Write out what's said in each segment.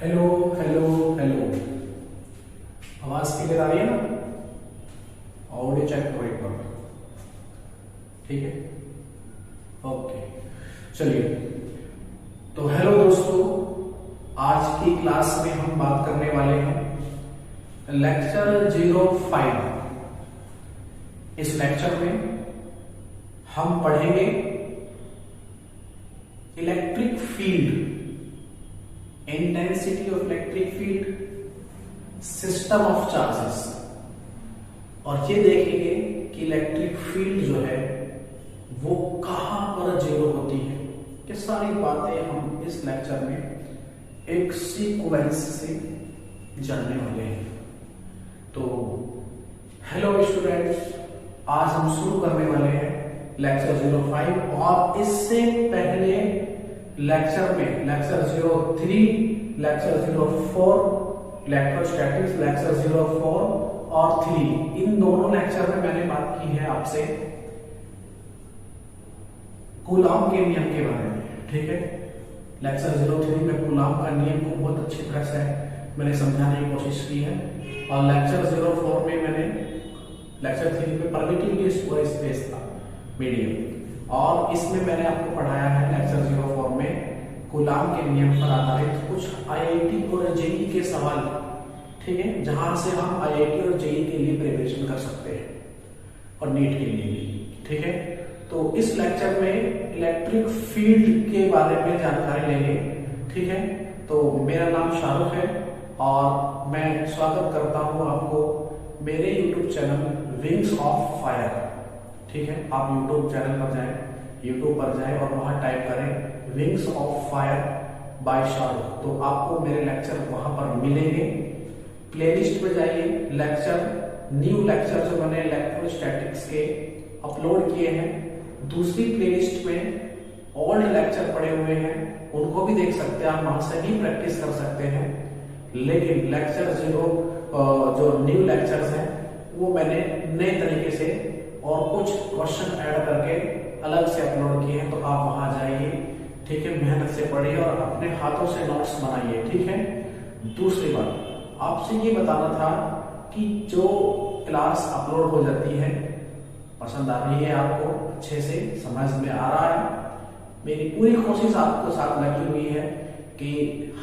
Hello hello hello. आवाज clear आ रही है ना? ऑडियो चेक करो एक बार। ठीक है, ओके। चलिए, तो हेलो दोस्तों, आज की क्लास में हम बात करने वाले हैं लेक्चर 05। इस लेक्चर में हम पढ़ेंगे electric field, intensity of electric field, system of charges, और ये देखेंगे कि इलेक्ट्रिक फील्ड जो है वो कहां पर जीरो होती है। ये सारी बातें हम इस लेक्चर में एक सीक्वेंस से जानने वाले हैं। तो हेलो स्टूडेंट्स, आज हम शुरू करने वाले हैं लेक्चर 05, और इससे पहले लेक्चर में लेक्चर 03, लेक्चर 04, इलेक्ट्रोस्टैटिक्स, लेक्चर 04 और 3, इन दोनों लेक्चर में मैंने बात की है आपसे कूलॉम के नियम के बारे में। ठीक है, लेक्चर 03 में कूलॉम का नियम को बहुत अच्छी तरह से मैंने समझाने की कोशिश की है, और लेक्चर 04 में मैंने लेक्चर 3 में परमिटिविटी स्पेस था मीडियम, और इसमें मैंने आपको पढ़ाया है लेक्चर 04 में कूलॉम के नियम पर आधारित कुछ आईआईटी और जेईई के सवाल। ठीक है, जहां से हम आईआईटी और जेईई के लिए प्रिपरेशन कर सकते हैं, और नीट के लिए भी। ठीक है, तो इस लेक्चर में इलेक्ट्रिक फील्ड के बारे में जानकारी लेंगे। ठीक है, तो मेरा नाम शाहरुख है और मैं स्वागत करता हूं आपको मेरे YouTube channel wings of fire. ठीक है, आप यूट्यूब चैनल पर जाएं, यूट्यूब पर जाएं और वहां टाइप करें wings of fire bye Shahrukh, तो आपको मेरे लेक्चर वहां पर मिलेंगे। प्लेलिस्ट में जाइए, लेक्चर न्यू लेक्चर जो मैंने इलेक्ट्रोस्टैटिक्स के अपलोड किए हैं, दूसरी प्लेलिस्ट में ओल्ड लेक्चर पड़े हुए हैं, उनको भी देख सकते हैं, आप वहां से भी प्रैक्टिस कर सकते हैं। लेकिन लेक्चर 0 जो न्यू लेक्चर्स हैं वो मैंने नए तरीके से और कुछ क्वेश्चन ऐड करके अलग से अपलोड किए हैं, तो आप वहां जाइए। ठीक है, मेहनत से पढ़िए और अपने हाथों से नोट्स बनाइए। ठीक है, दूसरी बात आपसे ये बताना था कि जो क्लास अपलोड हो जाती है पसंद आ रही है, आपको अच्छे से समझ में आ रहा है। मेरी पूरी कोशिश आपको साथ लगी हुई है कि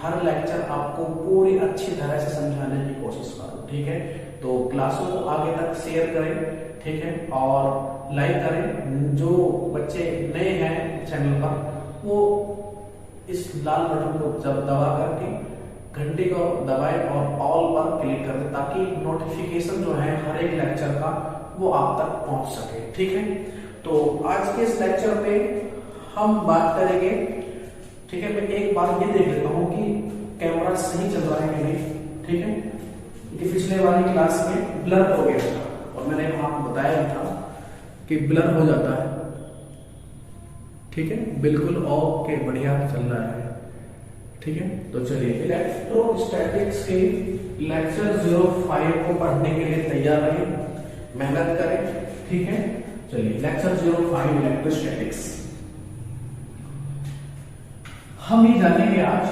हर लेक्चर आपको पूरी अच्छी तरह से समझाने की कोशिश करूं। ठीक है, तो क्लासों को आगे तक शेयर करें। ठीक है, और लाइक करें। जो बच्चे नए हैं चैनल पर, वो इस लाल बटन को जब दबा करके घंटी को दबाएं और ऑल पर क्लिक कर दें, ताकि नोटिफिकेशन जो है हर एक लेक्चर का वो आप तक पहुंच सके। ठीक है, तो आज के इस लेक्चर में हम बात करेंगे। ठीक है, मैं एक बार ये देख लेता हूं कि कैमरा सही चल रहा है कि नहीं। ठीक है, क्योंकि पिछले वाली क्लास में ब्लर हो गया था और मैंने आपको बताया था कि ब्लर हो जाता है। ठीक है, बिल्कुल ओके, बढ़िया चल रहा है। ठीक है, तो चलिए इलेक्ट्रोस्टैटिक्स के लेक्चर 05 को पढ़ने के लिए तैयार रहिए, मेहनत करें। ठीक है, चलिए लेक्चर 05 इलेक्ट्रोस्टैटिक्स। हम ये जानेंगे आज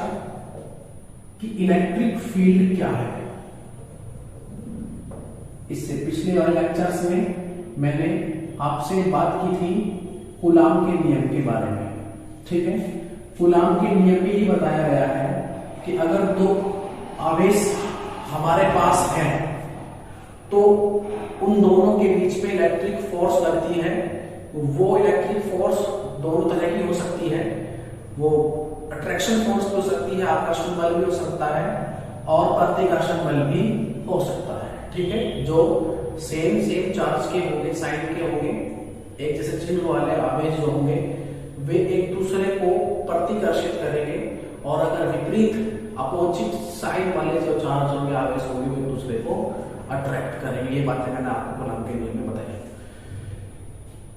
कि इलेक्ट्रिक फील्ड क्या है। इससे पिछले वाले लेक्चर्स में मैंने आपसे बात की थी कूलॉम के नियम के बारे में। ठीक है, कूलॉम के नियम में ये बताया गया है कि अगर दो आवेश हमारे पास हैं तो उन दोनों के बीच में इलेक्ट्रिक फोर्स लगती है। वो इलेक्ट्रिक फोर्स दोनों तरह की हो सकती है, वो अट्रैक्शन फोर्स भी हो सकती है, आकर्षण बल भी हो सकता है, और प्रतिकर्षण बल भी हो सकता है। ठीक है, जो सेम चार्ज के होंगे, साइन के होंगे, एक जैसे चिन्ह वाले आवेश जो होंगे वे एक दूसरे को प्रतिकर्षित करेंगे, और अगर विपरीत अपोजिट साइन वाले जो चार्ज होंगे, आवेश होंगे, वो एक दूसरे को अट्रैक्ट करेंगे। ये बातें मैंने आपको कूलॉम के नियम में बताई।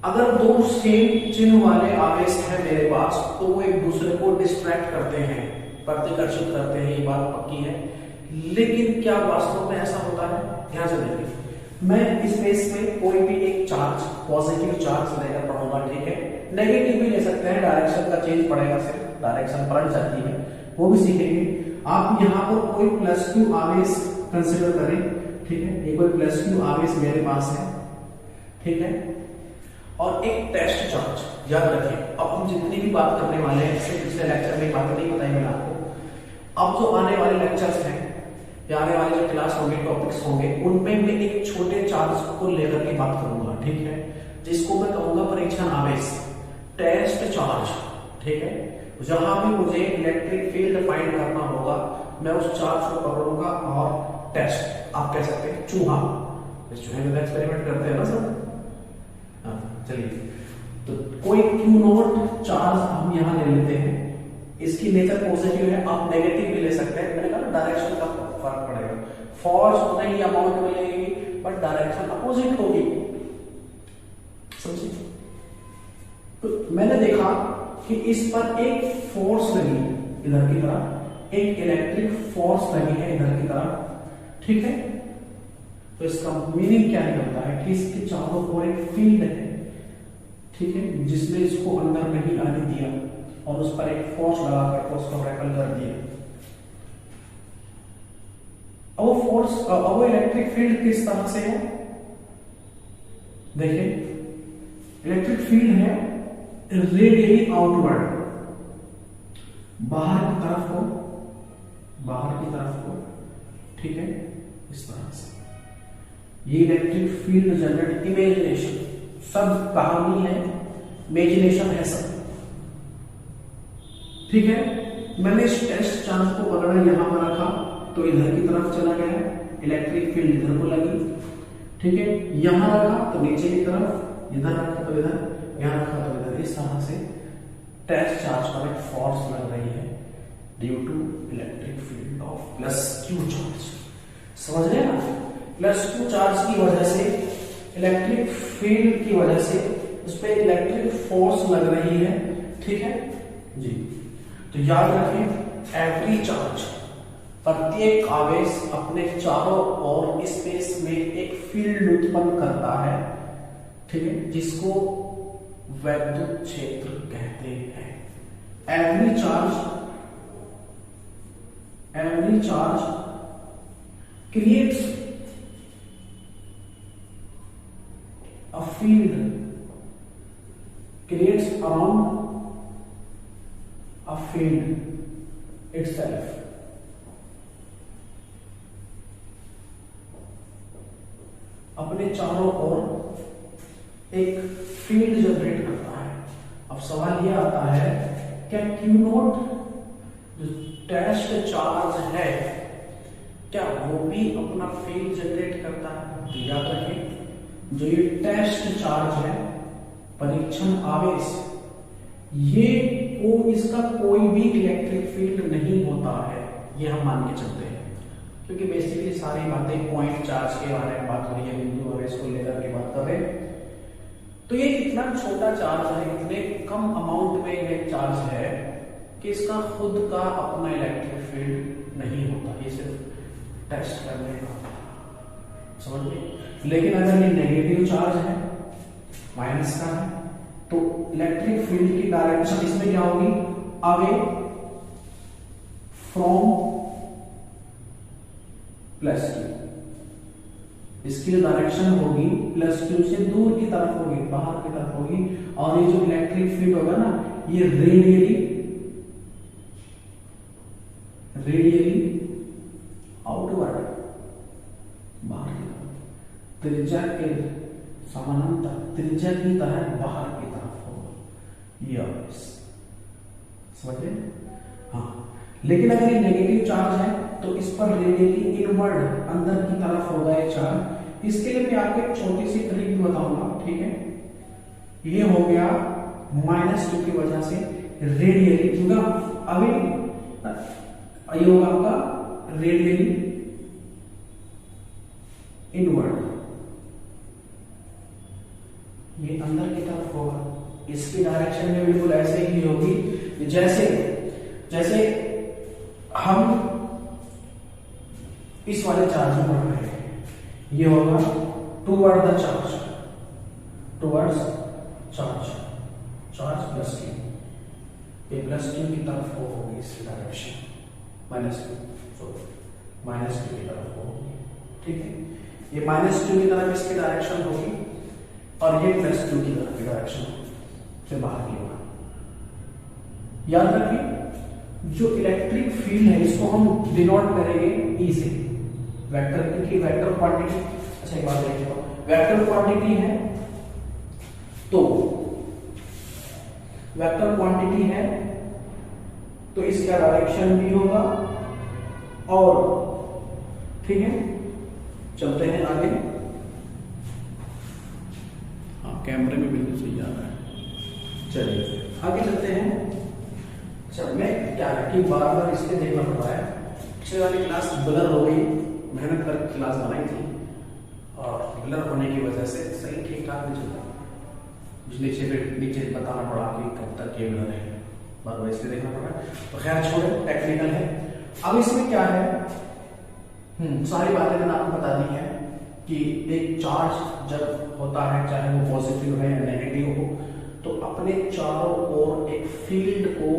अगर दो सेम चिन्ह वाले आवेश हैं मेरे पास, तो वो एक दूसरे को डिस्ट्रैक्ट करते हैं, प्रतिकर्षित करते हैं, ये बात पक्की है। लेकिन क्या वास्तव में ऐसा होता है? ध्यान से देखिए, मैं स्पेस में कोई भी एक चार्ज, पॉजिटिव चार्ज लेकर पढ़ूंगा। ठीक है, नेगेटिव भी ले सकते हैं, डायरेक्शन का चेंज पड़ेगा, सिर्फ डायरेक्शन पलट जाती है, वो भी सीखेंगे। आप यहाँ पर कोई प्लस क्यू आवेश कंसिडर करें, ठीक है, ये कोई प्लस क्यू आवेश मेरे पास है, ठीक है, और एक टेस्ट चार्ज। याद रखिए अब हम जितनी भी बात करने वाले हैं, इससे पिछले लेक्चर में बात नहीं बताई मैंने आपको, अब जो आने वाले लेक्चर्स हैं या आने वाले जो क्लास होंगे, टॉपिक्स होंगे, उनमें मैं एक छोटे चार्ज को लेकर के बात करूंगा, ठीक है, जिसको मैं कहूंगा परीक्षण आवेश, टेस्ट चार्ज, ठीक है। जहां भी मुझे इलेक्ट्रिक फील्ड फाइंड करना होगा मैं उस चार्ज को पकड़ूंगा और टेस्ट, आप कह सकते हैं चूहा, इस चूहे में एक्सपेरिमेंट करते हैं ना सर। चलिए, तो कोई क्यू नॉट चार्ज हम यहां ले लेते हैं, इसकी नेचर पॉजिटिव है, आप नेगेटिव भी ले सकते हैं, मैंने कहा डायरेक्शन का फर्क पड़ेगा, फोर्स उतना ही अमाउंट मिलेगी बट डायरेक्शन अपोजिट होगी, समझिए। तो मैंने देखा कि इस पर एक फोर्स लगी इधर की तरफ, एक इलेक्ट्रिक फोर्स लगी है इधर की तरफ, ठीक है। तो इसका मीनिंग क्या निकलता है कि इसके चारों ओर एक फील्ड है, ठीक है, जिसने इसको अंदर नहीं आने दिया और उस पर एक फोर्स लगा कर उसको रेपल कर दिया। अब वो फोर्स, अब वो इलेक्ट्रिक फील्ड किस तरह से है, देखिए इलेक्ट्रिक फील्ड है रेडियली आउटवर्ड, बाहर की तरफ को, बाहर की तरफ को, ठीक है, इस तरह से ये इलेक्ट्रिक फील्ड जनरेट, इमेजिनेशन, सब कहानी है, इमेजिनेशन है सब, ठीक है। मैंने इस टेस्ट चार्ज को अगर यहां पर रखा तो इधर की तरफ चला गया, इलेक्ट्रिक फील्ड इधर को लगी, ठीक है, यहां रखा तो नीचे की तरफ, इधर रखा तो इधर, यहां रखा तो इधर, इस तरह से टेस्ट चार्ज पर एक फोर्स लग रही है due to electric field of plus q charge, समझ रहे हैं ना। प्लस क्यू चार्ज की वजह से, इलेक्ट्रिक फील्ड की वजह से उस पर इलेक्ट्रिक फोर्स लग रही है, ठीक है जी। तो याद रखें एवरी चार्ज, प्रत्येक आवेश अपने चारों ओर स्पेस में एक फील्ड उत्पन्न करता है, ठीक है, जिसको वैद्युत क्षेत्र कहते हैं। Every charge creates a field, creates around a field itself, अपने चारों ओर एक फील्ड जनरेट करता है। अब सवाल यह आता है क्या क्यू नॉट जो टेस्ट चार्ज है क्या वो भी अपना फील्ड जनरेट करता है? तो याद रखें जो ये टेस्ट चार्ज है, परीक्षण आवेश, ये इसका कोई भी इलेक्ट्रिक फील्ड नहीं होता है, ये हम मान के चलते हैं, क्योंकि बेसिकली सारी बातें पॉइंट चार्ज के बारे में बात हो रही है, बिंदु आवेश को लेकर के बात कर रहे हैं। तो ये इतना छोटा चार्ज है, इतने कम अमाउंट में ये चार्ज है कि इसका खुद का अपना इलेक्ट्रिक फील्ड नहीं होता, ये सिर्फ टेस्ट करने का, समझ गए। लेकिन अगर ये नेगेटिव चार्ज है, माइनस का है, तो इलेक्ट्रिक फील्ड की डायरेक्शन इसमें क्या होगी, अवे फ्रॉम प्लस क्यू, इसकी डायरेक्शन होगी प्लस क्यू से दूर की तरफ होगी, बाहर की तरफ होगी, और ये जो इलेक्ट्रिक फील्ड होगा ना ये रेडियली आउटवर्ड, बाहर की तरफ, त्रिज्या के समानांतर, त्रिज्या की तरह बाहर की तरफ होगा ये आवेश, समझे। हाँ, लेकिन अगर ये नेगेटिव चार्ज है तो इस पर रेडियली इनवर्ड, अंदर की तरफ होगा ये चार्ज। इसके लिए मैं आपको एक छोटी सी ट्रिक बताऊंगा, ठीक है। ये हो गया -2 की वजह से रेडियली, क्योंकि अभी ये होगा आपका रेडियली इनवर्ड, ये अंदर की तरफ होगा, इसकी डायरेक्शन में बिल्कुल ऐसे ही होगी जैसे जैसे हम इस वाले चार्ज में बढ़ रहे हैं, ये होगा toward the charge, towards charge, charge plus Q, ये प्लस क्यू की तरफ होगी इसकी डायरेक्शन, माइनस क्यू की तरफ होगी, ठीक है। ये माइनस क्यू की तरफ इसकी डायरेक्शन होगी और ये प्लस क्यू की तरफ की डायरेक्शन से बाहर की ओर। याद रखिए जो इलेक्ट्रिक फील्ड है इसको हम डिनोट करेंगे ई से, वेक्टर की वेक्टर क्वांटिटी। अच्छा एक बात देखिए, वेक्टर क्वांटिटी है तो वेक्टर क्वांटिटी है तो इसका डायरेक्शन भी होगा और, ठीक है। चलते हैं आगे। हाँ कैमरे में बिल्कुल सही आ रहा है। चलिए आगे चलते हैं। अच्छा मैं क्या है कि बार बार इसलिए देखना पड़ रहा है, पिछले वाली क्लास ब्लर हो गई, मेहनत कर क्लास बनाई थी और ब्लर होने की वजह से सही ठीक ठाक नहीं चलता, नीचे बताना पड़ा कि कब तक ये ब्लर है, बार बार इसलिए देखना पड़ा। तो खैर छोड़े, टेक्निकल है। अब इसमें क्या है, सारी बातें मैंने आपको बता दी है कि एक चार्ज जब होता है चाहे वो पॉजिटिव है या नेगेटिव हो तो अपने चारों ओर एक फील्ड को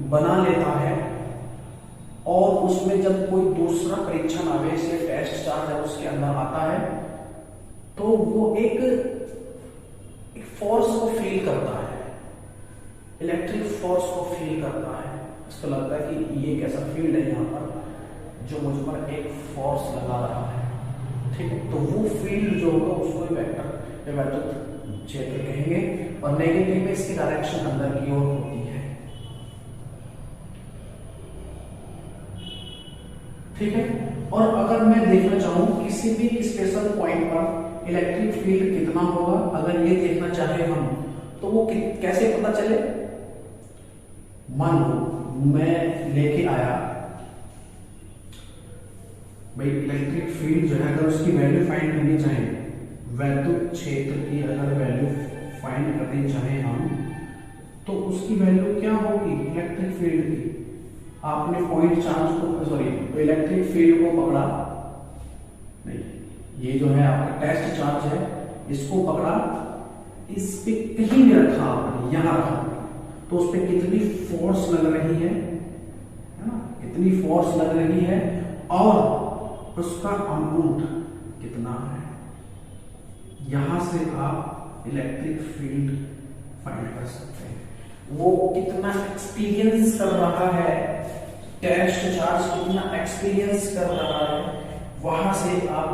बना लेता है और उसमें जब कोई दूसरा परीक्षण आवेश या टेस्ट चार्ज है उसके अंदर आता है तो वो एक फोर्स को फील करता है, इलेक्ट्रिक फोर्स को फील करता है। इसको लगता है कि ये एक ऐसा फील्ड है यहाँ पर जो मुझ पर एक फोर्स लगा रहा है, ठीक है। तो वो फील्ड जो होगा उसको वेक्टर क्षेत्र कहेंगे और नेगेटिव में इसकी डायरेक्शन अंदर की ओर होती है, ठीक है। और अगर मैं देखना चाहूं किसी भी स्पेशल पॉइंट पर इलेक्ट्रिक फील्ड कितना होगा, अगर ये देखना चाहे हम तो वो कैसे पता चले। मान लो मैं लेके आया भाई इलेक्ट्रिक फील्ड जो है अगर उसकी वैल्यू फाइंड करनी चाहे, वैद्युत क्षेत्र की अगर वैल्यू फाइंड करनी चाहे हम तो उसकी वैल्यू क्या होगी इलेक्ट्रिक फील्ड की। आपने पॉइंट चार्ज को इलेक्ट्रिक फील्ड को पकड़ा नहीं, ये जो है आपका टेस्ट चार्ज है इसको पकड़ा, इस पे कहीं भी रखा आपने, यहां रखा तो उस पर कितनी फोर्स लग रही है ना, इतनी फोर्स लग रही है और उसका अमाउंट कितना है। यहां से आप इलेक्ट्रिक फील्ड फाइंड कर सकते हैं। वो कितना एक्सपीरियंस कर रहा है, टेस्ट चार्ज कितना एक्सपीरियंस कर रहा है, वहां से आप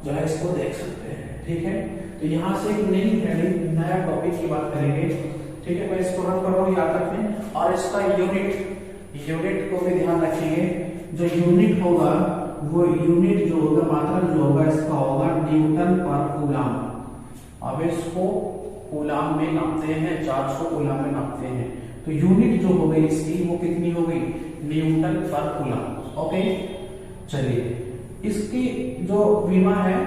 जो है इसको देख सकते हैं, ठीक है। तो यहां से एक नई हेडिंग नया टॉपिक की बात करेंगे, ठीक है। मैं इसको रन कर रहा हूं, याद रखें। और इसका यूनिट को भी ध्यान रखेंगे। जो यूनिट होगा वो यूनिट जो होगा मात्रक जो होगा इसका होगा न्यूटन पर कूलाम। अब इसको कूलाम में नापते हैं, चार्ज को कूलाम में नापते हैं, तो यूनिट जो हो गई इसकी वो कितनी हो गई न्यूटन पर कूलाम। ओके चलिए, इसकी जो विमा है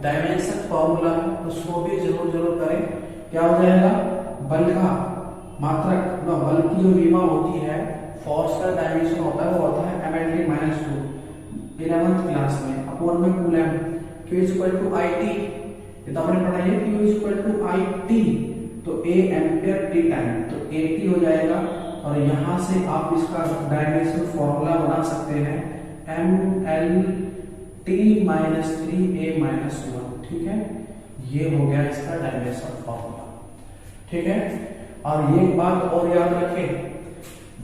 डायमेंशन फॉर्मूला है उसको भी जरूर करें। क्या हो जाएगा, बल का मात्रक बल की जो विमा होती है, फोर्स का डायमेंशन होता है वो होता है mLT - 2 11th क्लास में अपॉन में कूलम। Q = IT, ये तो आपने पढ़ा है। Q = IT तो A एम्पियर T टाइम तो AT हो जाएगा और यहां से आप इसका डायमेंशन फॉर्मूला बना सकते हैं mLT - 3A - 1, ठीक है। ये हो गया इसका डायमेंशन फॉर्मूला, ठीक है। और ये बात और याद रखें,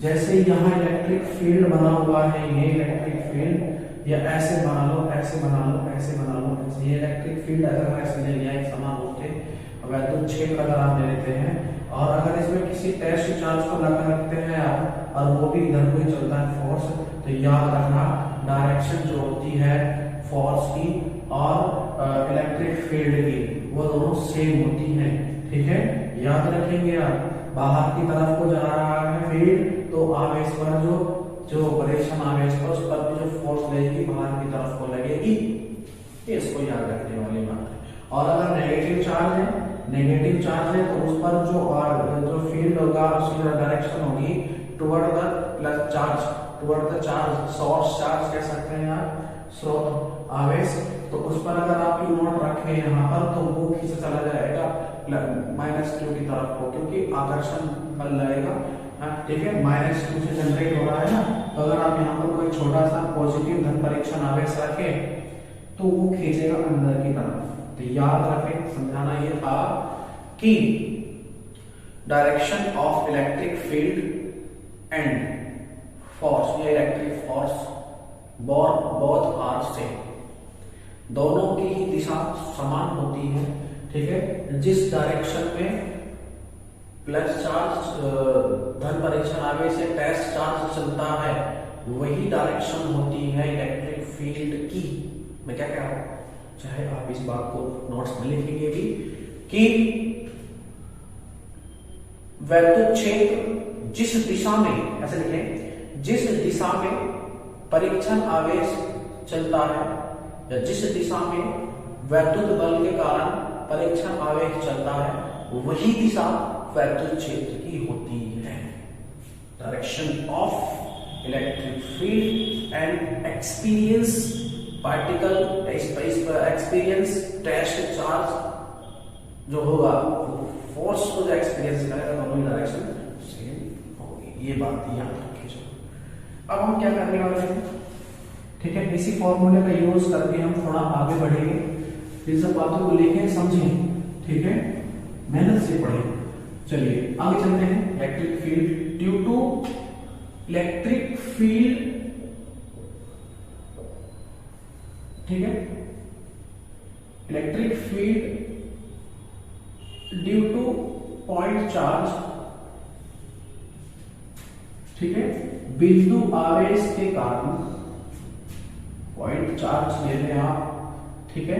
जैसे यहाँ इलेक्ट्रिक फील्ड बना हुआ है, ये इलेक्ट्रिक फील्ड या ऐसे बना लो, ऐसे बना लो, ऐसे बना लो, ऐसे ये इलेक्ट्रिक फील्ड अगर ऐसे ले लिया एक समान रूप से, वैद्युत क्षेत्र अगर आप ले लेते हैं और अगर इसमें किसी टेस्ट चार्ज को लगा रखते हैं आप और वो भी इधर को ही चलता है फोर्स, तो याद रखना डायरेक्शन जो होती है फोर्स की और इलेक्ट्रिक फील्ड की वो दोनों सेम होती है, ठीक है। याद रखेंगे आप, बाहर की तरफ को जा रहा है फील्ड तो आवेश पर जो परीक्षण आवेश पर उस पर भी जो फोर्स लगेगी बाहर की तरफ को लगेगी, इसको याद रखने वाली बात है। और अगर नेगेटिव चार्ज है तो उस पर जो फील्ड होगा उसकी जो डायरेक्शन होगी toward the plus charge, toward the charge, source charge कह सकते हैं आप, स्रोत आवेश। तो उस पर अगर आप यू नॉट रखें यहाँ पर तो वो खींच चला जाएगा -Q की तरफ को, क्योंकि आकर्षण बल लगेगा, ठीक है। -Q से जनरेट हो रहा है ना, तो अगर आप यहाँ पर कोई छोटा सा पॉजिटिव धन परीक्षण आवेश रखें तो वो खींचेगा अंदर की तरफ। तो याद रखें, समझाना ये था कि direction of electric field and force, ये electric force both are same, दोनों की ही दिशा समान होती है। ठीक है, जिस डायरेक्शन में प्लस चार्ज धन परीक्षण आवेश से टेस्ट चार्ज चलता है वही डायरेक्शन होती है इलेक्ट्रिक फील्ड की। मैं क्या कह रहा हूं, चाहे आप इस बात को नोट्स में लिखेंगे भी कि वैद्युत क्षेत्र जिस दिशा में, ऐसे लिखें, जिस दिशा में परीक्षण आवेश चलता है या जिस दिशा में वैद्युत बल के कारण परीक्षण आवेश चलता है वही दिशा वैद्युत क्षेत्र की होती है। Direction of electric field and experience particle experience test charge जो होगा, फोर्स को जो एक्सपीरियंस करेगा दोनों ही डायरेक्शन सेम होगी। ये बात याद रखिए। अब हम क्या करने वाले हैं, ठीक है, इसी फॉर्मूले का यूज करके हम थोड़ा आगे बढ़ेंगे, इन सब बातों को लेके समझें। ठीक है, मेहनत से पढ़ें। चलिए आगे चलते हैं। Electric field due to electric field, ठीक है, electric field due to point charge, ठीक है, बिंदु आवेश के कारण, पॉइंट चार्ज ले लें आप, ठीक है,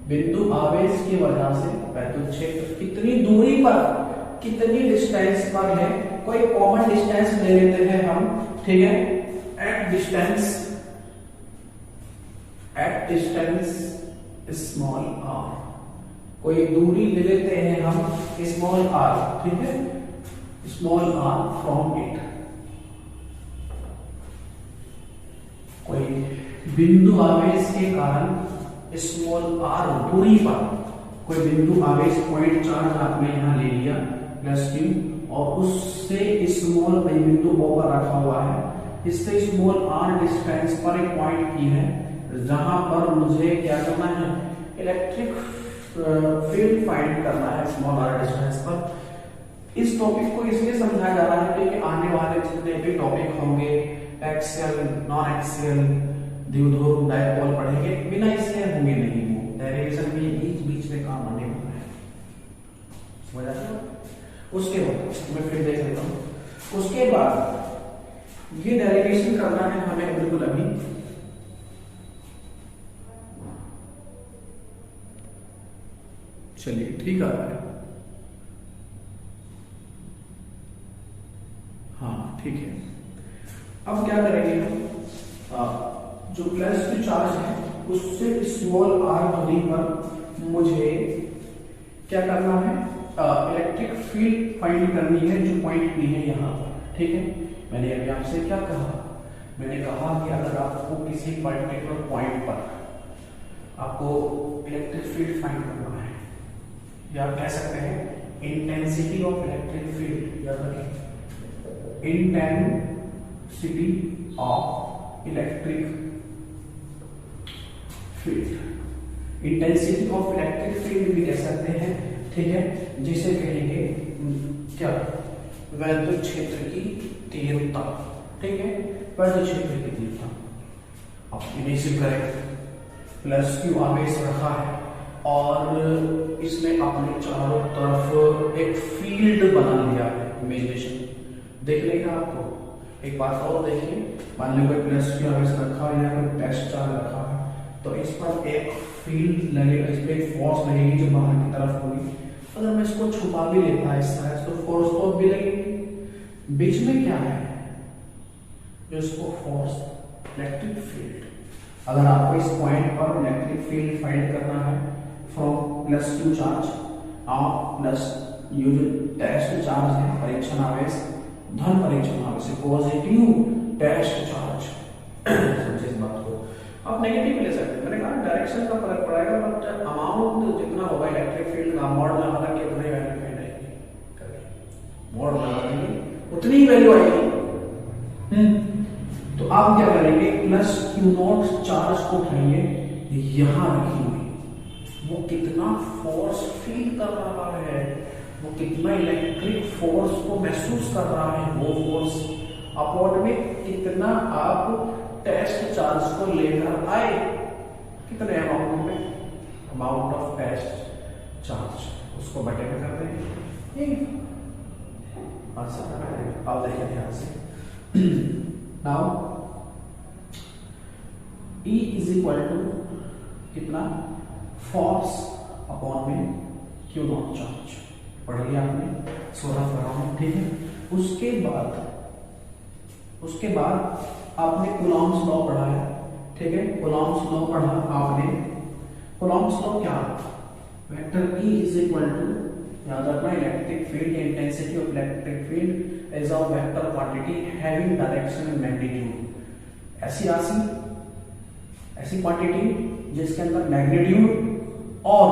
बिंदु आवेश की वजह से वैद्युत क्षेत्र कितनी दूरी पर, कितनी डिस्टेंस पर है, कोई कॉमन डिस्टेंस ले लेते हैं हम, ठीक है, एट डिस्टेंस स्मॉल आर, कोई दूरी ले लेते हैं हम स्मॉल आर, ठीक है, स्मॉल आर फ्रॉम इट, कोई बिंदु आवेश के कारण स्मॉल आर दूरी पर कोई बिंदु आवेश पॉइंट चार्ज आपने यहां ले लिया प्लस क्यू, और उससे स्मॉल बिंदु O पर रखा हुआ है, इससे स्मॉल आर डिस्टेंस पर एक पॉइंट की है जहां पर मुझे क्या करना है, इलेक्ट्रिक फील्ड फाइंड करना है स्मॉल आर डिस्टेंस पर। इस टॉपिक को इसलिए समझाया जा रहा है कि आने वाले जितने भी टॉपिक होंगे, एक्सियल, नॉन एक्सियल, द्विध्रुव, डायपोल पढ़ेंगे, बिना इसके होंगे नहीं, वो डेरिवेशन में बीच बीच में काम आने वाला है, समझ आता है। उसके बाद मैं फिर देख लेता हूं, उसके बाद ये डेरिवेशन करना है हमें बिल्कुल अभी। चलिए ठीक आ रहा है, हाँ ठीक है। अब क्या करेंगे हम, जो प्लस क्यू चार्ज है उससे स्मॉल आर दूरी पर मुझे क्या करना है, इलेक्ट्रिक फील्ड फाइंड करनी है जो पॉइंट पी है यहाँ पर, ठीक है। मैंने अभी आपसे क्या कहा, मैंने कहा कि अगर आपको किसी पर्टिकुलर पॉइंट पर आपको इलेक्ट्रिक फील्ड फाइंड करना है, या आप कह सकते हैं इंटेंसिटी ऑफ इलेक्ट्रिक फील्ड, याद रखें, intensity of electric field, intensity of electric field भी कह सकते हैं, ठीक है, जिसे कहेंगे क्या, वैद्युत क्षेत्र की तीव्रता, ठीक है, वैद्युत क्षेत्र की तीव्रता। अब इनिशियल करें, प्लस क्यू आवेश रखा है और इसने अपने चारों तरफ एक फील्ड बना लिया है, इमेजिनेशन देख लेगा आपको। एक बात और देखिए, मान लो कोई प्लस क्यू आवेश रखा है या कोई टेस्ट चार्ज रखा है, तो इस पर एक फील्ड लगेगा, इस पर एक फोर्स लगेगी जो बाहर की तरफ होगी। अगर मैं इसको छुपा भी लेता है इस तरह तो फोर्स तो भी लगेगी। बीच में क्या है जो इसको फोर्स, इलेक्ट्रिक फील्ड। अगर आपको इस पॉइंट पर इलेक्ट्रिक फील्ड फाइंड करना है फ्रॉम प्लस क्यू चार्ज और प्लस यू जो टेस्ट चार्ज है, परीक्षण आवेश, धन परीक्षण आवेश, पॉजिटिव टेस्ट चार्ज, समझे इस बात को। आप नेगेटिव ले सकते हैं, मैंने कहा डायरेक्शन का फर्क पड़ेगा, बट अमाउंट जितना होगा इलेक्ट्रिक फील्ड का, मॉड लगा के उतनी वैल्यू फाइंड आएगी, मॉड लगा देंगे उतनी ही वैल्यू आएगी। आप क्या करेंगे, प्लस क्यू नॉट चार्ज को उठाइए, यहां रखिए, वो कितना फोर्स फील कर रहा है, वो कितना इलेक्ट्रिक फोर्स को महसूस कर रहा है, वो फोर्स अपॉन में कितना आप टेस्ट चार्ज को लेकर आए, कितने अमाउंट में, अमाउंट ऑफ टेस्ट चार्ज, उसको बटे में कर देंगे। आप देखिए ध्यान से, now E is equal to कितना, फोर्स अपॉन में क्यू नॉट चार्ज, पढ़ लिया आपने, सोलह फराम, ठीक है। उसके बाद आपने कूलॉम्स लॉ पढ़ा है, ठीक है, कूलॉम्स लॉ पढ़ा आपने। कूलॉम्स लॉ क्या, vector E is equal to, याद रखना, electric field, intensity of electric field is a vector quantity having direction and magnitude. ऐसी राशि, ऐसी क्वांटिटी जिसके अंदर मैग्नीट्यूड और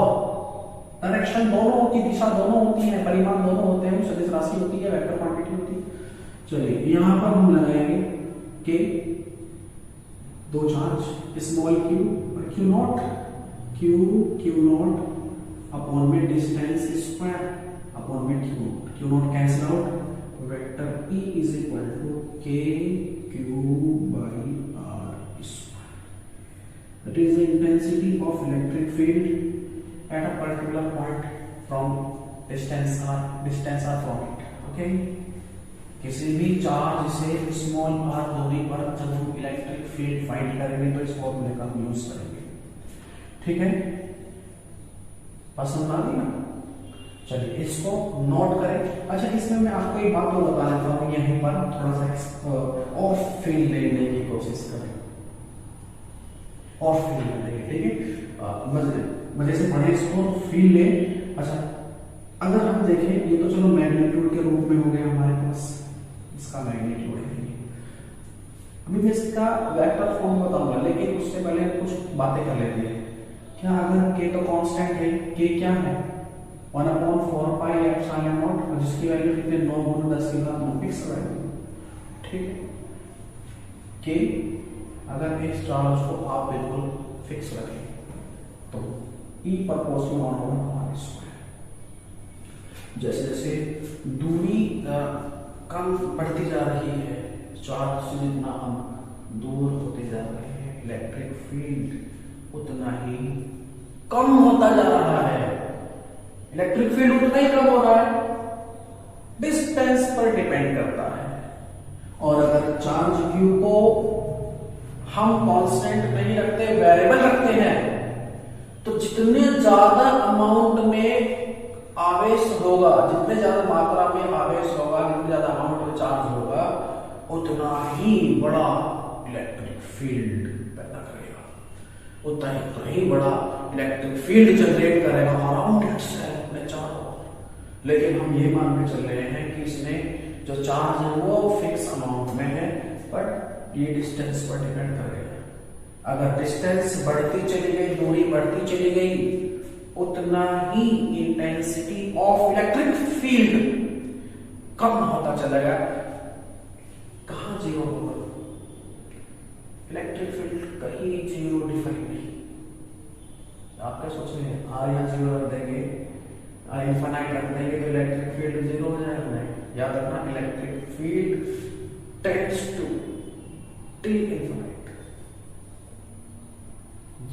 डायरेक्शन दोनों होती, दिशा दोनों होती है, परिमाण दोनों होते हैं, सदिश राशि होती है, वेक्टर क्वांटिटी होती है। चलिए यहां पर हम लगाएंगे कि दो चार्ज, स्मॉल क्यू और q naught, q naught upon में डिस्टेंस स्क्वायर अपॉन में q naught cancel out, vector E is equal to k q by r square. That is the intensity of electric field at a particular point from distance r from it. Okay? किसी भी charge से small r दूरी पर जब हम electric field find करेंगे तो इस फॉर्मूले का हम यूज करेंगे, ठीक है। पसंद आ गई ना? चलिए इसको नोट करें। अच्छा, इसमें मैं आपको एक बात और बताना चाहता हूँ, यहीं पर थोड़ा सा और फील्ड लेने की कोशिश करें, और फील्ड लेंगे, ठीक है, मजे से पढ़े इसको, फील्ड ले। अच्छा, अगर हम देखें, ये तो चलो मैग्नीट्यूड के रूप में हो गया हमारे पास, इसका मैग्नीट्यूड है। अभी मैं इसका वेक्टर फॉर्म बताऊंगा, लेकिन उससे पहले कुछ बातें कर लेते हैं। क्या, अगर k तो कांस्टेंट है, k क्या है, 1/4 पाई एप्सिलॉन नॉट, जिसकी वैल्यू कितने, 9 गुना 10 की घात 9 फिक्स वैल्यू, ठीक है। k अगर इस चार्ज को आप बिल्कुल फिक्स रखें तो E प्रोपोर्शनल होगा r स्क्वायर। जैसे जैसे दूरी कम बढ़ती जा रही है, चार्ज से जितना हम दूर होते जा रहे हैं, इलेक्ट्रिक फील्ड उतना ही कम होता जा रहा है। इलेक्ट्रिक फील्ड उतना ही कम हो रहा है, डिस्टेंस पर डिपेंड करता है। और अगर चार्ज क्यू को हम कांस्टेंट नहीं रखते, वेरिएबल रखते हैं, तो जितने ज्यादा अमाउंट में आवेश होगा, जितने ज्यादा मात्रा में आवेश होगा, जितने ज्यादा अमाउंट में चार्ज होगा, उतना ही बड़ा इलेक्ट्रिक फील्ड पैदा करेगा, उतना ही बड़ा इलेक्ट्रिक फील्ड जनरेट करेगा अराउंड इटसेल्फ, अपने चारों। लेकिन हम ये मान के चल रहे हैं कि इसमें जो चार्ज है वो फिक्स अमाउंट में है, बट ये डिस्टेंस पर डिपेंड करेगा। अगर डिस्टेंस बढ़ती चली गई, दूरी बढ़ती चली गई, उतना ही इंटेंसिटी ऑफ इलेक्ट्रिक फील्ड कम होता चलेगा। कहां जीरो होगा? इलेक्ट्रिक फील्ड कहीं जीरो डिफाइन नहीं। आप क्या सोच रहे हैं, आर यहाँ जीरो रख देंगे, आर इनफाइनाइट रख देंगे तो इलेक्ट्रिक फील्ड जीरो हो जाएगा? नहीं, याद रखना, electric field tends to till infinite,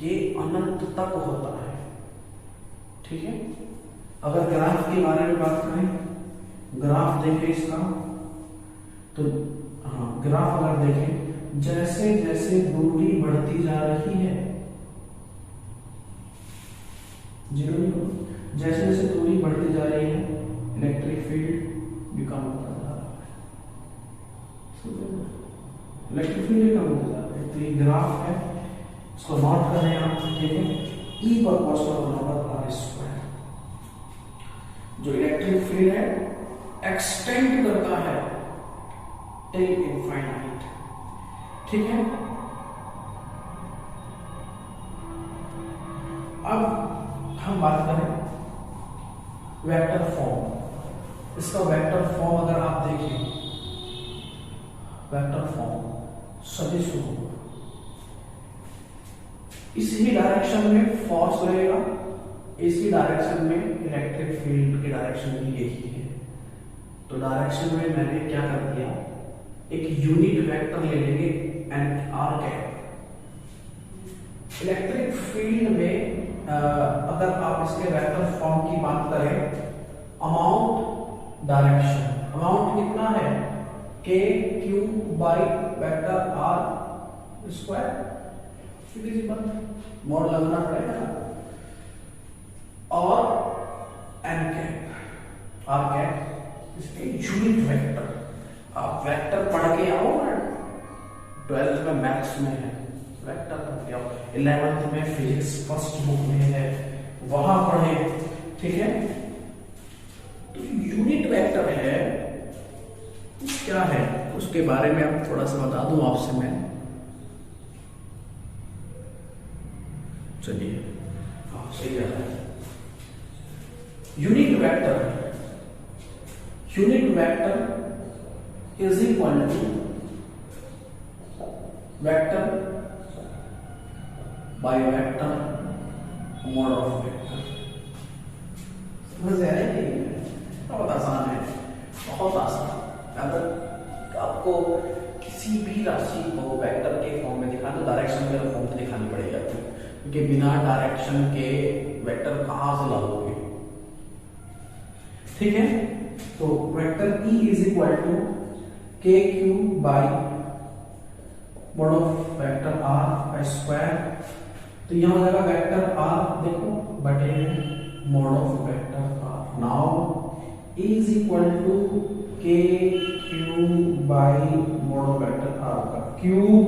ये अनंत तक होता है, ठीक है। अगर ग्राफ के बारे में बात करें, ग्राफ देखें इसका, तो हाँ, ग्राफ अगर देखें, जैसे जैसे दूरी बढ़ती जा रही है, जीरो नहीं होगा, जैसे जैसे दूरी बढ़ती जा रही है, इलेक्ट्रिक फील्ड भी कम होता जा रहा है, इलेक्ट्रिक फील्ड भी कम होता जा रहा है। तो ये ग्राफ है, इसको नोट कर रहे हैं आप, ठीक है। E प्रोपोर्शनल होगा आर स्क्वायर। जो इलेक्ट्रिक फील्ड है एक्सटेंड करता है टिल इनफाइनाइट, ठीक है। अब हम बात करें वेक्टर फॉर्म। इसका वेक्टर फॉर्म अगर आप देखें, वेक्टर फॉर्म सदिश होगा। इसी डायरेक्शन में फोर्स लगेगा, इसी डायरेक्शन में इलेक्ट्रिक फील्ड की डायरेक्शन भी यही है। तो डायरेक्शन में मैंने क्या कर दिया, एक यूनिट वेक्टर ले लेंगे and r cap. Electric field में अगर आप इसके वेक्टर फॉर्म की बात करें, अमाउंट डायरेक्शन, अमाउंट कितना है, k q by vector r square, सीधी सी बात, मोड लगना पड़ेगा ना, और एन कैप, आर कैप इसके यूनिट वेक्टर। आप वेक्टर पढ़ के आओ ना, 12th में मैथ्स में है वेक्टर पढ़ के आओ, 11th में फिजिक्स फर्स्ट बुक में है, वहां पढ़े, ठीक है। तो यूनिट वेक्टर है, क्या है उसके बारे में अब थोड़ा सा बता दूं आपसे मैं। चलिए, हाँ सही है। Unit vector is equal to vector by vector mod of vector. समझ आ रही है? बहुत आसान है, बहुत आसान। अगर आपको किसी भी राशि को वेक्टर के फॉर्म में दिखाना तो डायरेक्शन के फॉर्म में दिखानी पड़ेगी आपको, क्योंकि बिना डायरेक्शन के वेक्टर कहां से लाओगे, ठीक है। तो vector E is equal to k q by mod of vector r square. तो यहां हो जाएगा वेक्टर आर, देखो बटे mod of vector r. Now is equal to k q by mod of vector r का क्यूब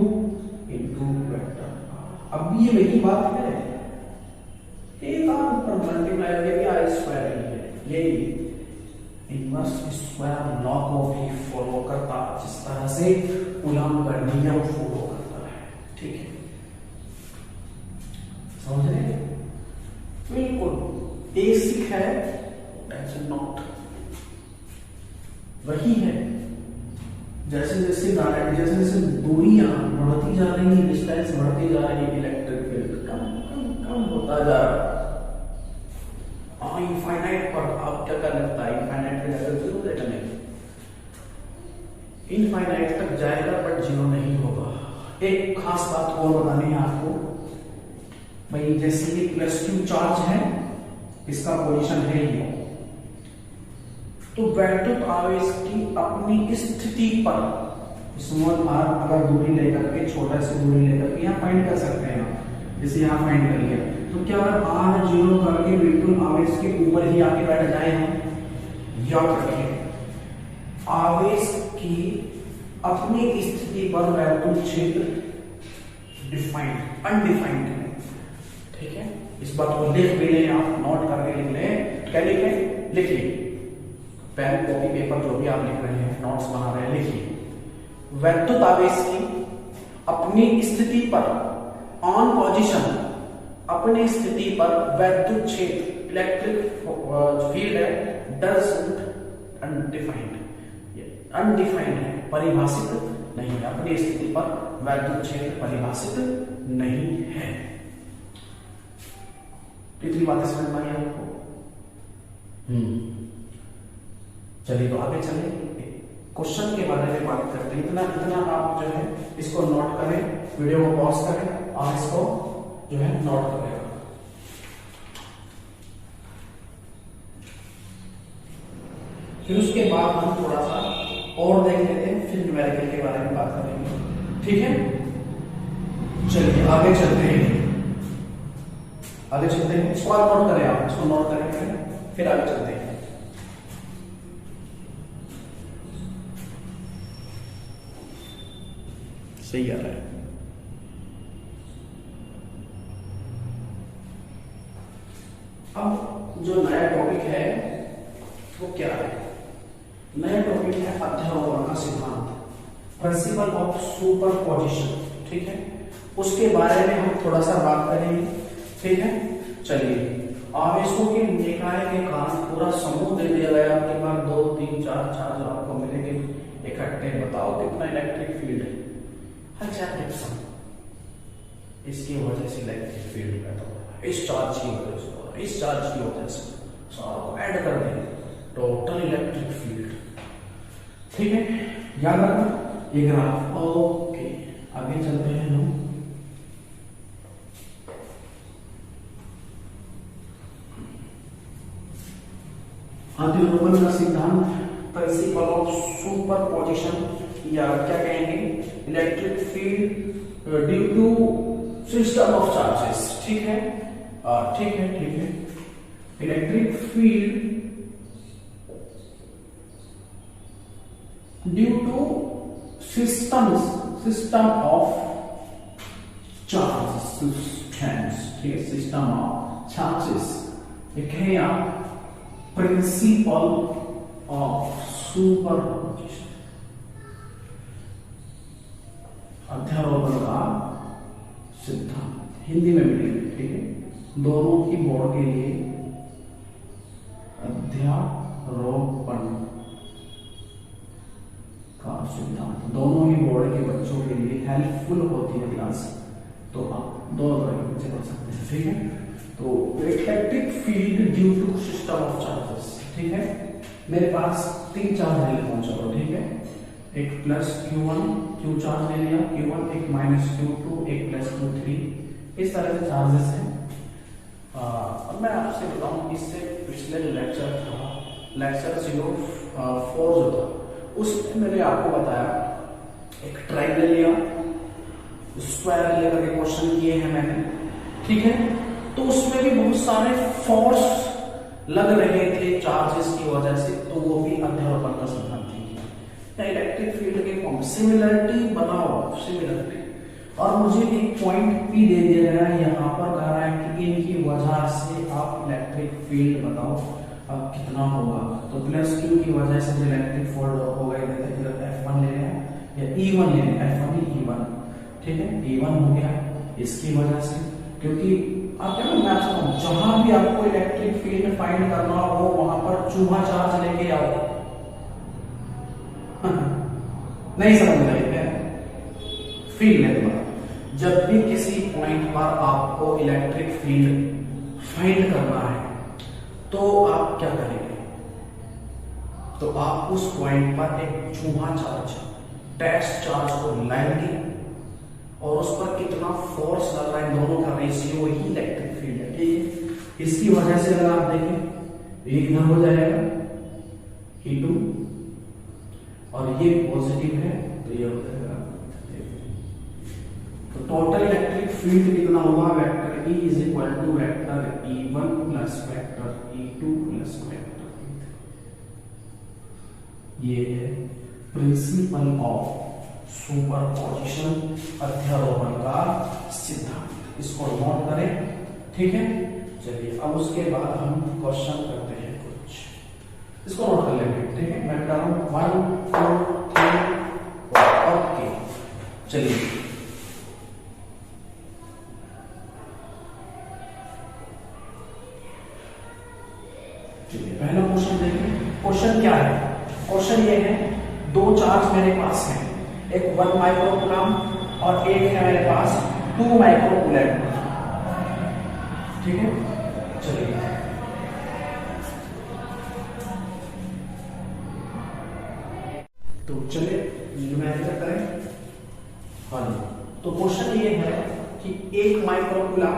इनटू वेक्टर आर। अब ये वही बात है, एक आप ऊपर मल्टीप्लाई करके आर स्क्वायर ही है, यही इनवर्स स्क्वायर लॉ को भी फॉलो करता, जिस तरह से कूलॉम का नियम फॉलो करता है, ठीक है। समझ रहे हैं? बिल्कुल बेसिक है, टेंशन नॉट, वही है। जैसे जैसे दूरियां बढ़ती जा रही है, डिस्टेंस बढ़ती जा रही है, इलेक्ट्रिक फील्ड कम होता जा रहा है। इनफाइनाइट पर आप क्या कर लगता है, इनफाइनाइट के लेवल जीरो देगा नहीं, इनफाइनाइट तक जाएगा बट जीरो नहीं होगा। एक खास बात और बतानी है आपको भाई, जैसे ये प्लस क्यू चार्ज है, इसका पोजीशन है ये, तो वैद्युत आवेश की अपनी स्थिति पर स्मॉल आर अगर दूरी लेकर के, छोटा सी दूरी लेकर के यहाँ फाइंड कर सकते हैं आप, जैसे यहाँ फाइंड कर लिया, तो क्या अगर आर जीरो करके बिल्कुल आवेश के ऊपर ही आके बैठ जाए हम, याद रखिए आवेश की अपनी स्थिति पर वैद्युत क्षेत्र डिफाइंड अनडिफाइंड है, ठीक है। इस बात को लिख भी लें, आप नोट करके लिख लें, क्या लिखें, लिखिए, पेन कॉपी पेपर जो भी आप लिख रहे हैं, नोट्स बना रहे हैं, लिखिए। वैद्युत आवेश की अपनी स्थिति पर, ऑन पोजीशन, अपनी स्थिति पर वैद्युत क्षेत्र इलेक्ट्रिक फील्ड है, डजंट अनडिफाइंड है, परिभाषित नहीं है, अपनी स्थिति पर वैद्युत क्षेत्र परिभाषित नहीं है। इतनी बातें समझ में आई आपको? चलिए तो आगे चले, क्वेश्चन के बारे में बात करते हैं। इतना आप जो है इसको नोट करें, वीडियो को पॉज करें और इसको जो है नोट करें। फिर उसके बाद हम थोड़ा सा और देख लेते हैं, फिर न्यूमेरिकल के बारे में बात करेंगे, ठीक है। चलिए आगे चलते हैं, इसको नोट करें, आप इसको नोट करें, फिर आगे चलते हैं। सही आ रहा है। अब जो नया टॉपिक है वो क्या है? नया टॉपिक है अध्यारोपण का सिद्धांत, प्रिंसिपल ऑफ सुपरपोजिशन, ठीक है। उसके बारे में हम थोड़ा सा बात करेंगे, ठीक है। चलिए, आवेशों के निकाय के कारण पूरा समूह दे दिया गया आपके पास, 2 3 4 चार्ज आपको मिलेंगे इकट्ठे, बताओ कितना इलेक्ट्रिक फील्ड है, हजार्ड गिब्सन, इसकी वजह से इलेक्ट्रिक फील्ड पैदा हो रहा है, इस चार्ज की वजह से हो रहा है, इस चार्ज की वजह से, सारा को ऐड कर देंगे, टोटल इलेक्ट्रिक फील्ड। ठीक है, याद रखना ये ग्राफ। ओके, आगे चलते हैं हम। अधिरोपण का सिद्धांत, प्रिंसिपल ऑफ सुपरपोजिशन, या क्या कहेंगे, electric field due to system of charges. ठीक है, ठीक है, ठीक है। Electric field due to system of charges, ठीक है, सिस्टम ऑफ चार्जेस, एक है यहाँ प्रिंसिपल ऑफ सुपरपोजिशन, अध्यारोपण का सिद्धांत, हिंदी में मिलेगा। ठीक है, दोनों की बोर्ड के लिए अध्यारोपण का सिद्धांत, दोनों ही बोर्ड के बच्चों के लिए हेल्पफुल होती है क्लास, तो आप दोनों तरह के बच्चे पढ़ सकते हैं। ठीक है, तो electric field due to system of charges. ठीक है, मेरे पास 3 चार्ज ले लेता हूं, चलो ठीक है, एक प्लस Q1, Q चार्ज ले लिया Q1, एक माइनस Q2, एक प्लस Q3, इस तरह से चार्जेस हैं। अब मैं आपसे बताऊं, इससे पिछले जो लेक्चर था, लेक्चर 04 जो था, उसमें मैंने आपको बताया एक ट्रायंगल लिया, स्क्वायर लेकर के क्वेश्चन किए हैं मैंने। ठीक है, तो उसमें भी बहुत सारे फोर्स लग रहे थे चार्जेस की वजह से, तो वो भी अध्यारोपण का सिद्धांत थी। इलेक्ट्रिक फील्ड के फॉर्म सिमिलरिटी बनाओ, सिमिलरिटी, और मुझे एक पॉइंट भी दे दिया गया है, यहाँ पर कह रहा है कि इनकी वजह से आप इलेक्ट्रिक फील्ड बताओ अब कितना होगा। तो प्लस Q की वजह से इलेक्ट्रिक फील्ड होगा, इधर F1 ले रहे हैं या E1 ले रहे हैं, F1 ही E1। ठीक है, E1 हो गया इसकी वजह से, क्योंकि आप क्या मैं आपसे कहूं, जहां भी आपको इलेक्ट्रिक फील्ड फाइंड करना हो वहां पर चूहा चार्ज लेके आओ। नहीं समझ रहे क्या फील्ड है, जब भी किसी पॉइंट पर आपको इलेक्ट्रिक फील्ड फाइंड करना है तो आप क्या करेंगे, तो आप उस पॉइंट पर एक चूहा चार्ज, टेस्ट चार्ज को लाएंगे और उस पर कितना फोर्स लग रहा है, दोनों का रेशियो ही इलेक्ट्रिक फील्ड है। ठीक है, इसकी वजह से अगर आप देखें, ये इधर हो जाएगा E2 और ये पॉजिटिव है तो ये हो जाएगा, तो टोटल इलेक्ट्रिक फील्ड कितना होगा, vector E is equal to vector E1 plus vector E2 plus vector E3। ये है प्रिंसिपल ऑफ सुपरपोजिशन, अध्यारोपण का सिद्धांत, इसको नोट करें। ठीक है, चलिए अब उसके बाद हम क्वेश्चन करते हैं कुछ, इसको नोट कर लेंगे। ठीक है, मैं बता रहा हूं 1 2 3। ओके, चलिए पहला क्वेश्चन देखिए। क्वेश्चन क्या है, क्वेश्चन ये है, 2 चार्ज मेरे पास है, एक 1 माइक्रोकूलम और एक है मेरे पास 2 माइक्रोकूलम। ठीक है, चलिए तो चलिए न्यूमेरिकल करें। हाँ जी, तो क्वेश्चन ये है कि 1 माइक्रोकूलम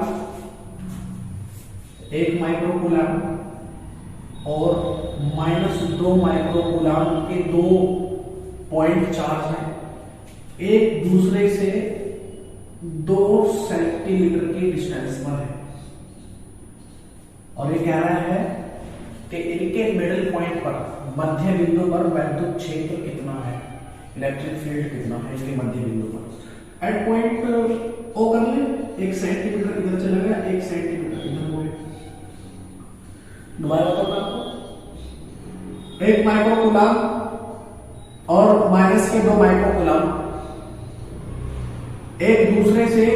और -2 माइक्रोकूलम के 2 पॉइंट चार्ज हैं, एक दूसरे से 2 सेंटीमीटर की डिस्टेंस पर है, और ये कह रहा है कि इनके मिडिल पॉइंट पर, मध्य बिंदु पर वैद्युत क्षेत्र कितना है, इलेक्ट्रिक फील्ड कितना है इसके मध्य बिंदु पर। एट पॉइंट ओ कर ले, 1 सेंटीमीटर इधर चला गया, 1 सेंटीमीटर इधर हो गया, दोबारा करना आपको, 1 माइक्रोकूलम और माइनस के 2 माइक्रोकूलम एक दूसरे से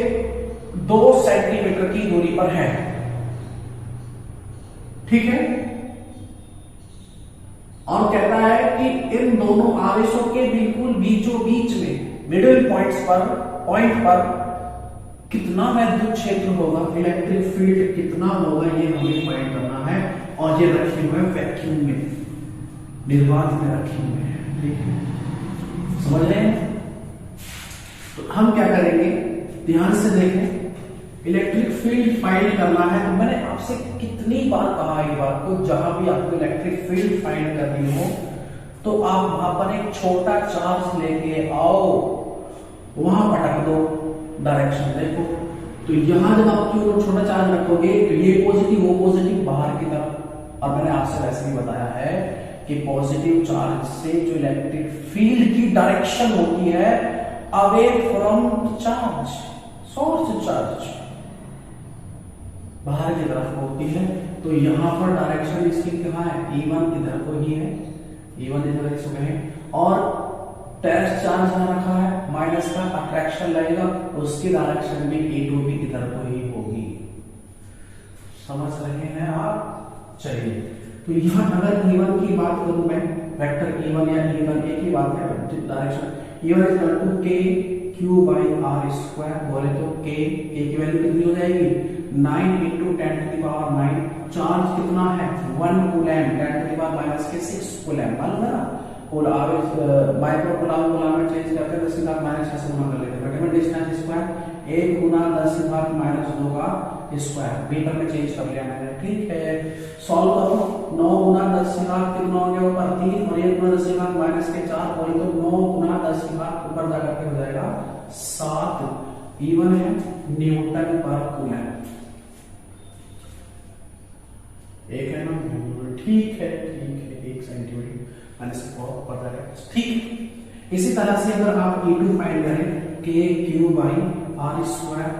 2 सेंटीमीटर की दूरी पर है। ठीक है, और कहता है कि इन दोनों आवेशों के बिल्कुल बीचों बीच में मिडिल पॉइंट पर कितना विद्युत क्षेत्र होगा, इलेक्ट्रिक फील्ड कितना होगा, ये हमें फाइंड करना है। और ये रखे हुए वैक्यूम में, निर्वात में रखे हुए हैं, ठीक है, समझ रहे हैं। तो हम क्या करेंगे, ध्यान से देखें, इलेक्ट्रिक फील्ड फाइंड करना है। तो मैंने आपसे कितनी बार कहा ये बात को, जहां भी आपको इलेक्ट्रिक फील्ड फाइंड करनी हो तो आप वहां पर एक छोटा चार्ज लेके आओ, वहां पटक दो, डायरेक्शन देखो। तो यहां जब आप क्यों छोटा चार्ज रखोगे तो ये पॉजिटिव, वो पॉजिटिव बाहर की तरफ। और मैंने आपसे वैसे भी बताया है कि पॉजिटिव चार्ज से जो इलेक्ट्रिक फील्ड की डायरेक्शन होती है away from charge, source charge, बाहर की तरफ होती है। तो यहां पर डायरेक्शन इसकी कहां है, E1 इधर को ही है, E1 इधर इसको कहें। और टेस्ट चार्ज यहां रखा है, माइनस का अट्रैक्शन लगेगा, उसकी डायरेक्शन भी E2 भी इधर को ही होगी। समझ रहे हैं आप? चलिए, तो यहां अगर E1 की बात करूं मैं, वेक्टर E1 या E1 एक ही बात है, direction E1 is equal to k q by r square. बोले तो k की वैल्यू कितनी हो जाएगी, 9 × 10⁻⁹। चार्ज कितना है, 1 कूलम, 10⁻⁻6 कूलम, मालूम है ना। और माइक्रो कूलम में चेंज करके 10⁻⁻6 से गुणा कर लेते हैं। बटे में डिस्टेंस स्क्वायर 1 × 10⁻⁻2 का स्क्वायर, मीटर में चेंज कर लिया मैंने, ठीक है। सॉल्व करो, 9 × 10 कितना हो गया ऊपर 3 और 1 × 10⁻⁻4, बोले तो 9 × 10 ऊपर जाकर के हो जाएगा 7। E1 है न्यूटन पर कूलम, एक है ना, ठीक है, 1 सेंटीमीटर माइनस पर जाएगा, ठीक। इसी तरह से अगर आप E2 फाइंड करें, k q by r square,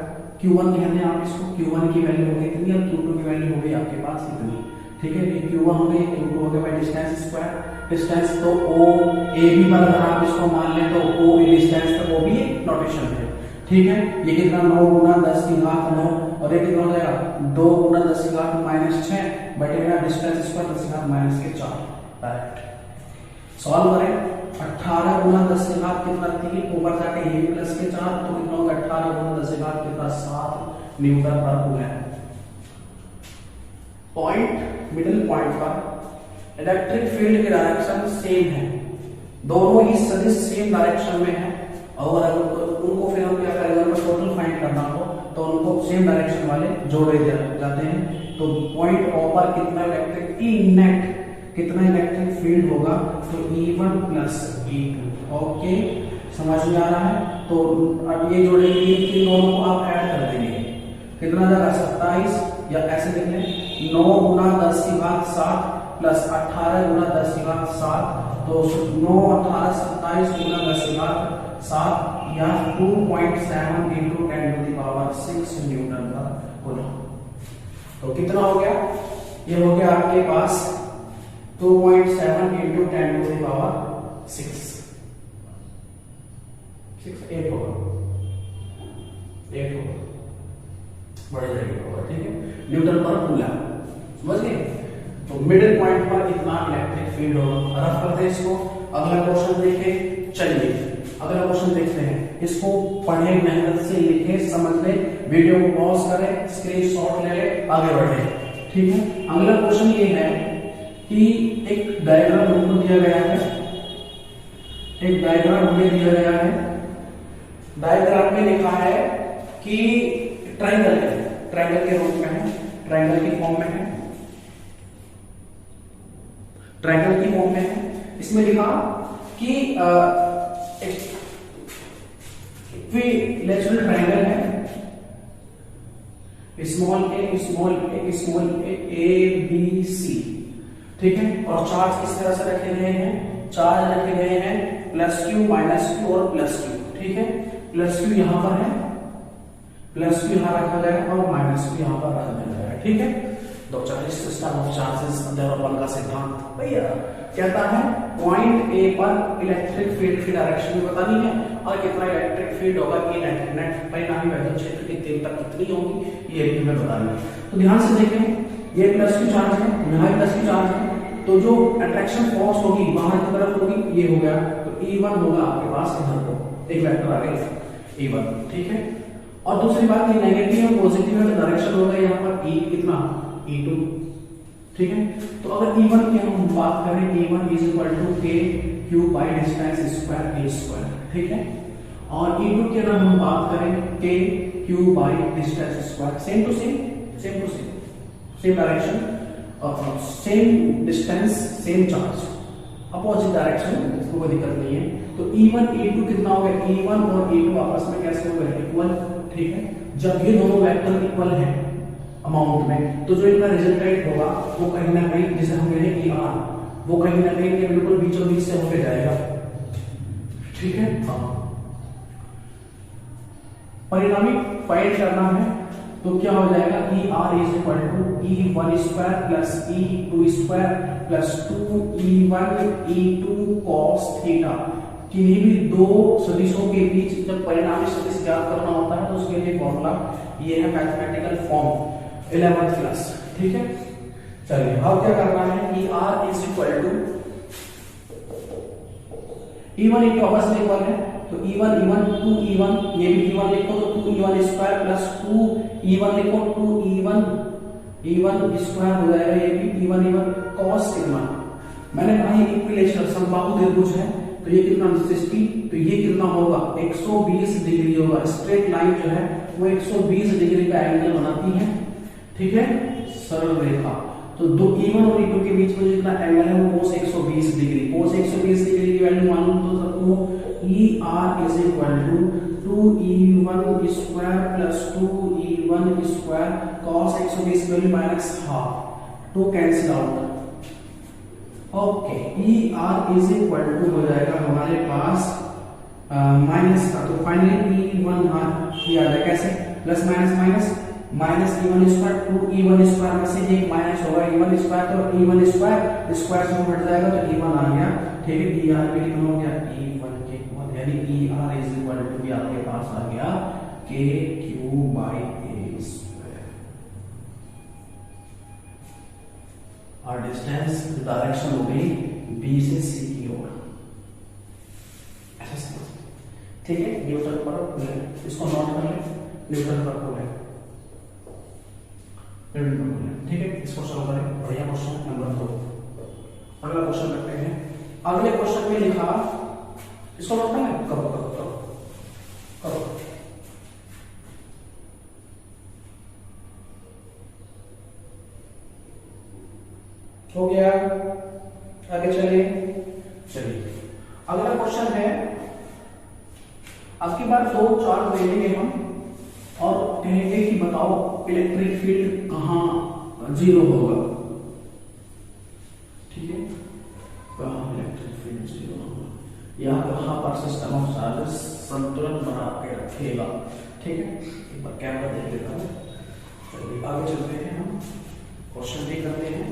Q1 कहते हैं आप इसको, Q1 की वैल्यू हो गई इतनी और Q2 की वैल्यू हो गई आपके पास इतनी, ठीक है। Q1 हो गई, Q2 हो गया बाय डिस्टेंस स्क्वायर। डिस्टेंस तो O A B पर अगर आप इसको मान लें तो O A डिस्टेंस, तो वो भी एक नोटेशन है, ठीक है। ये कितना 9 × 10⁻9 और ये कितना हो जाएगा 2 × 10⁻⁻6 बटे में डिस्टेंस स्क्वायर 10⁻⁻4। डायरेक्ट सॉल्व करें, 18 × 10 कितना 3, ऊपर जाके ये प्लस के 4, तो कितना होगा 18 × 10 कितना 7 न्यूटन पर कूलम। पॉइंट, मिडिल पॉइंट पर इलेक्ट्रिक फील्ड की डायरेक्शन सेम है, दोनों ही सदिश सेम डायरेक्शन में है। और उनको फिर हम क्या करेंगे, अगर टोटल फाइंड करना हो तो उनको सेम डायरेक्शन वाले जोड़े जाते हैं। तो पॉइंट O पर कितना इलेक्ट्रिक नेट, कितना इलेक्ट्रिक फील्ड होगा, तो E1 प्लस E2, ओके, समझ में आ रहा है। तो अब ये जोड़ेंगे, इन दोनों को आप ऐड कर देंगे, कितना जाएगा 27, या ऐसे लिख लें 9 × 10⁻7 प्लस 18 × 10⁻7, तो 9 18 27 × 10⁻7 या 2.7 × 10⁻6 न्यूटन पर कूलम। तो कितना हो गया, ये हो गया आपके पास 2.7 × 10⁻6, 8 होगा, 8 होगा, बढ़ जाएगा, ठीक है, न्यूटन पर कूलम, समझ गए। तो मिडिल पॉइंट पर इतना इलेक्ट्रिक फील्ड होगा। रफ करते हैं इसको, अगला क्वेश्चन देखें। चलिए अगला क्वेश्चन देखते हैं, इसको पढ़े, मेहनत से लिखे, समझ ले, वीडियो को पॉज करें, स्क्रीनशॉट ले ले, आगे बढ़े, ठीक है। अगला क्वेश्चन ये है कि एक डायग्राम हमको दिया गया है, एक डायग्राम हमें दिया गया है। डायग्राम में लिखा है कि ट्रायंगल है, ट्रायंगल के रूप में है, ट्रायंगल की फॉर्म में है, ट्रायंगल की फॉर्म में है। इसमें लिखा कि इक्विलैटरल ट्रायंगल है, स्मॉल ए बी सी, ठीक है। और चार्ज किस तरह से रखे गए हैं, चार्ज रखे गए हैं +q -q और +q, ठीक है। +q यहां पर है, +q यहां रखा जाएगा और -q यहां पर रखा जाएगा, ठीक है। तो system of charges under one का सिद्धांत भैया कहता है पॉइंट ए पर इलेक्ट्रिक फील्ड की डायरेक्शन भी बतानी है और कितना इलेक्ट्रिक फील्ड होगा, कि नेट परिणामी वैद्युत क्षेत्र की तीव्रता कितनी होगी, ये भी हमें बतानी है। तो ध्यान से देखें, ये +q चार्ज है, यहाँ +q चार्ज है, तो जो अट्रैक्शन फोर्स होगी बाहर की तरफ होगी, ये हो गया, तो E1 होगा आपके पास इधर को, एक वेक्टर आ गया E1, ठीक है। और दूसरी बात ये नेगेटिव और पॉजिटिव का डायरेक्शन होगा यहाँ पर E कितना E2, ठीक है। तो अगर E1 की हम बात करें, E1 is equal to k q by distance square a square, ठीक है। और E2 की अगर हम बात करें k q by distance square, same to same direction और same distance same charge, opposite direction, इसको कोई दिक्कत नहीं है। तो E1 E2 कितना हो गया, E1 और E2 आपस में कैसे हो गए, इक्वल, ठीक है। जब ये दोनों वेक्टर इक्वल है अमाउंट में, तो जो इनका रिजल्टेंट होगा वो कहीं ना कहीं, जैसे हम कह रहे हैं ER, वो कहीं ना कहीं बिल्कुल बीचों बीच से होके जाएगा, ठीक है। परिणामी फाइंड करना है तो क्या हो जाएगा, ER is equal to E1 square plus E2 square plus 2E1 E2 cos theta. किन्हीं भी दो सदिशों के बीच जब परिणामी सदिश ज्ञात करना होता है तो उसके लिए फॉर्मूला ये है, मैथमेटिकल फॉर्म 11th क्लास, ठीक है। चलिए अब क्या करना है, ER is equal to E1 E2 आपस में इक्वल है, तो E1 2E1, ये भी E1 लिखो तो 2E1 स्क्वायर प्लस 2E1 लिखो 2E1 स्क्वायर हो जाएगा, ये भी E1 cos सिग्मा। मैंने कहा ये इक्विलेटरल समबाहु त्रिभुज है, तो ये कितना 60, तो ये कितना होगा 120 डिग्री होगा। स्ट्रेट लाइन जो है वो 120 डिग्री का एंगल बनाती है, ठीक है, सरल रेखा। तो दो E1 और E2 के बीच में जितना एंगल है वो cos 120 डिग्री, cos 120 डिग्री की वैल्यू मालूम तो सबको, ER is equal to 2E1 square plus 2E1 square cos 120 की वैल्यू माइनस हाफ, तो cancel out. Okay, ER is equal to हो जाएगा हमारे पास माइनस का, तो फाइनली E1 आ जाएगा कैसे, plus minus minus minus E1 square 2E1 square में से एक माइनस होगा E1 स्क्वायर, तो E1 स्क्वायर स्क्वायर से हट जाएगा तो E1 आ गया, ठीक है। ER भी कितना हो गया E1 के इक्वल, यानी ER इज इक्वल टू भी आपके पास आ गया k q by a square. और डिस्टेंस डायरेक्शन हो गई B से C की ओर, ऐसा समझ, ठीक है। न्यूटन पर इसको नोट कर लें, न्यूटन पर को है, ठीक है। इसको सॉल्व करें, बढ़िया क्वेश्चन नंबर 2। अगला क्वेश्चन करते हैं। अगले क्वेश्चन में लिखा, इसको नोट कर लें, करो करो करो करो। हो गया, आगे चलिए। अगला क्वेश्चन है, अब की बार दो चार्ट ले लेंगे हम और कहेंगे कि बताओ इलेक्ट्रिक फील्ड कहां जीरो होगा, ठीक है। कहां इलेक्ट्रिक फील्ड जीरो होगा, या कहां पर सिस्टम ऑफ चार्जेस संतुलन बना के रखेगा, ठीक है। एक बार कैमरा देख लेता हूं, चलिए आगे चलते हैं, हम क्वेश्चन भी करते हैं।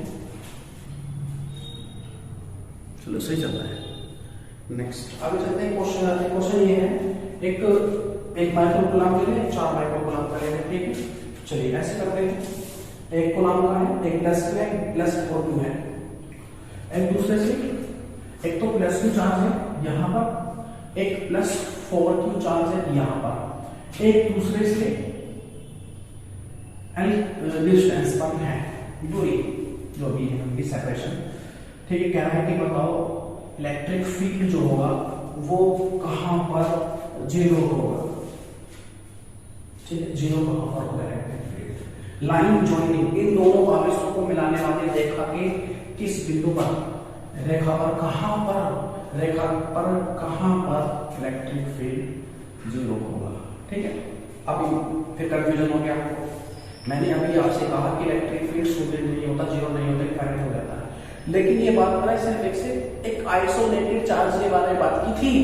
चलो सही चल रहा है। नेक्स्ट आगे चलते हैं, क्वेश्चन ये है, एक माइक्रो कूलम ले लें, 4 माइक्रो कूलम का लेंगे, ठीक है। चलिए ऐसे करते हैं, एक कूलम का है, एक प्लस में प्लस और 2 है, एक दूसरे से, एक तो प्लस क्यू चार्ज है यहां पर, एक प्लस 4 क्यू चार्ज है यहां पर, एक दूसरे से डिस्टेंस पर है, दूरी जो भी है उनकी सेपरेशन, ठीक है। कह रहा है कि बताओ इलेक्ट्रिक फील्ड जो होगा वो कहां पर जीरो होगा, ठीक है। जीरो कहां पर होगा इलेक्ट्रिक फील्ड, लाइन ज्वाइनिंग, इन दोनों आवेशों को मिलाने वाली रेखा के किस बिंदु पर, रेखा पर कहां पर इलेक्ट्रिक फील्ड जीरो होगा, ठीक है। अभी फिर कंफ्यूजन हो गया आपको, मैंने अभी आपसे कहा कि इलेक्ट्रिक फील्ड शून्य नहीं होता, जीरो नहीं होता, करंट हो जाता है, लेकिन ये बात पता है सिर्फ एक आइसोलेटेड चार्ज के बारे में बात की थी,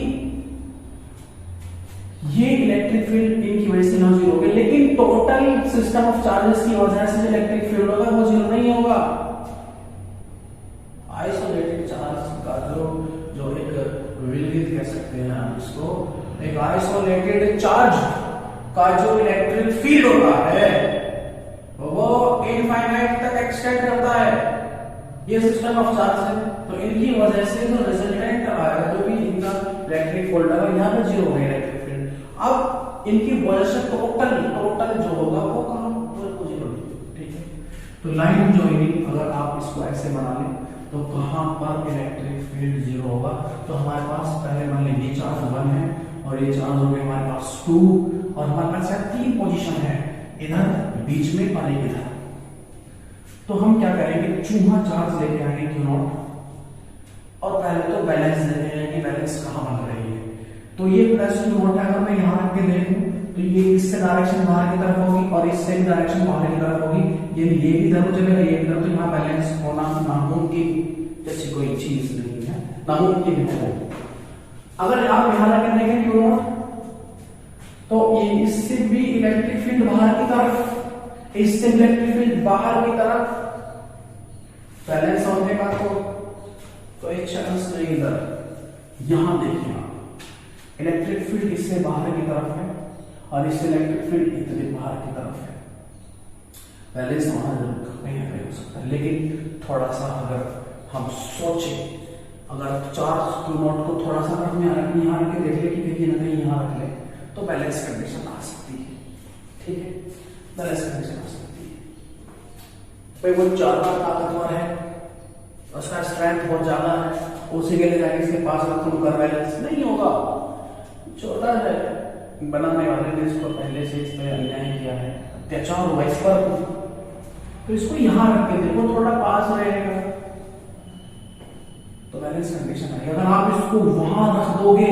ये इलेक्ट्रिक फील्ड इनकी वजह से ना जीरो होगा, लेकिन टोटल सिस्टम ऑफ चार्जेस की वजह से जो इलेक्ट्रिक फील्ड होगा वो जीरो नहीं होगा। आइसोलेटेड चार्ज का जो एक विलगित कह सकते हैं हम इसको, एक आइसोलेटेड चार्ज का जो इलेक्ट्रिक फील्ड होता है वो इनफाइनाइट तक एक्सटेंड करता है, ये सिस्टम ऑफ चार्ज है, तो इनकी वजह से जो रिजल्टेंट आएगा, जो भी इनका इलेक्ट्रिक फील्ड है यहाँ पे जीरो हो गया, इनकी वजह से टोटल जो होगा वो कहाँ जीरो, ठीक है। तो लाइन ज्वाइनिंग अगर आप इसको ऐसे बना लें तो कहां पर इलेक्ट्रिक फील्ड जीरो होगा, तो हमारे पास पहले मान लें ये चार्ज 1 है और ये चार्ज हो गया हमारे पास 2 और हमारे पास 3 पोजीशन है, इधर बीच में और एक इधर। तो हम क्या करेंगे, चूहा चार्ज लेके आएंगे Q0 और पहले तो बैलेंस देते हैं कि बैलेंस कहां बन रही है। तो ये प्लस Q0 है, अगर मैं यहां रख के देखूं तो ये इससे डायरेक्शन बाहर की तरफ होगी और इससे भी डायरेक्शन बाहर की तरफ होगी, ये भी इधर को चलेगा, ये इधर, तो यहाँ बैलेंस होना नामुमकिन जैसी कोई चीज नहीं है, नामुमकिन है। अगर आप यहां रख के देखें Q0 तो ये इससे भी इलेक्ट्रिक फील्ड बाहर की तरफ, इससे इलेक्ट्रिक फील्ड बाहर की तरफ, बैलेंस होने का तो एक चांस नहीं इधर। यहां देखिए आप इलेक्ट्रिक फील्ड इससे बाहर की तरफ है और इससे इलेक्ट्रिक फील्ड इतने बाहर की तरफ है, बैलेंस वहां कहीं ना कहीं हो सकता है। लेकिन थोड़ा सा अगर हम सोचें, अगर चार्ज Q0 को थोड़ा सा यहाँ रख के देख ले कि कहीं ना कहीं यहाँ रख ले तो बैलेंस कंडीशन आ सकती है, ठीक है, बैलेंस कंडीशन आ सकती है। भाई वो ज्यादा ताकतवर है, उसका स्ट्रेंथ बहुत ज्यादा है, उसी के लिए जाके इसके पास रखूं कर बैलेंस नहीं होगा, छोटा है, बनाने वाले ने इसको पहले से इस पे अन्याय किया है, अत्याचार हुआ इस पर, तो इसको यहां रख के देखो थोड़ा पास रहेगा तो बैलेंस कंडीशन आएगी। अगर आप इसको वहां रख दोगे,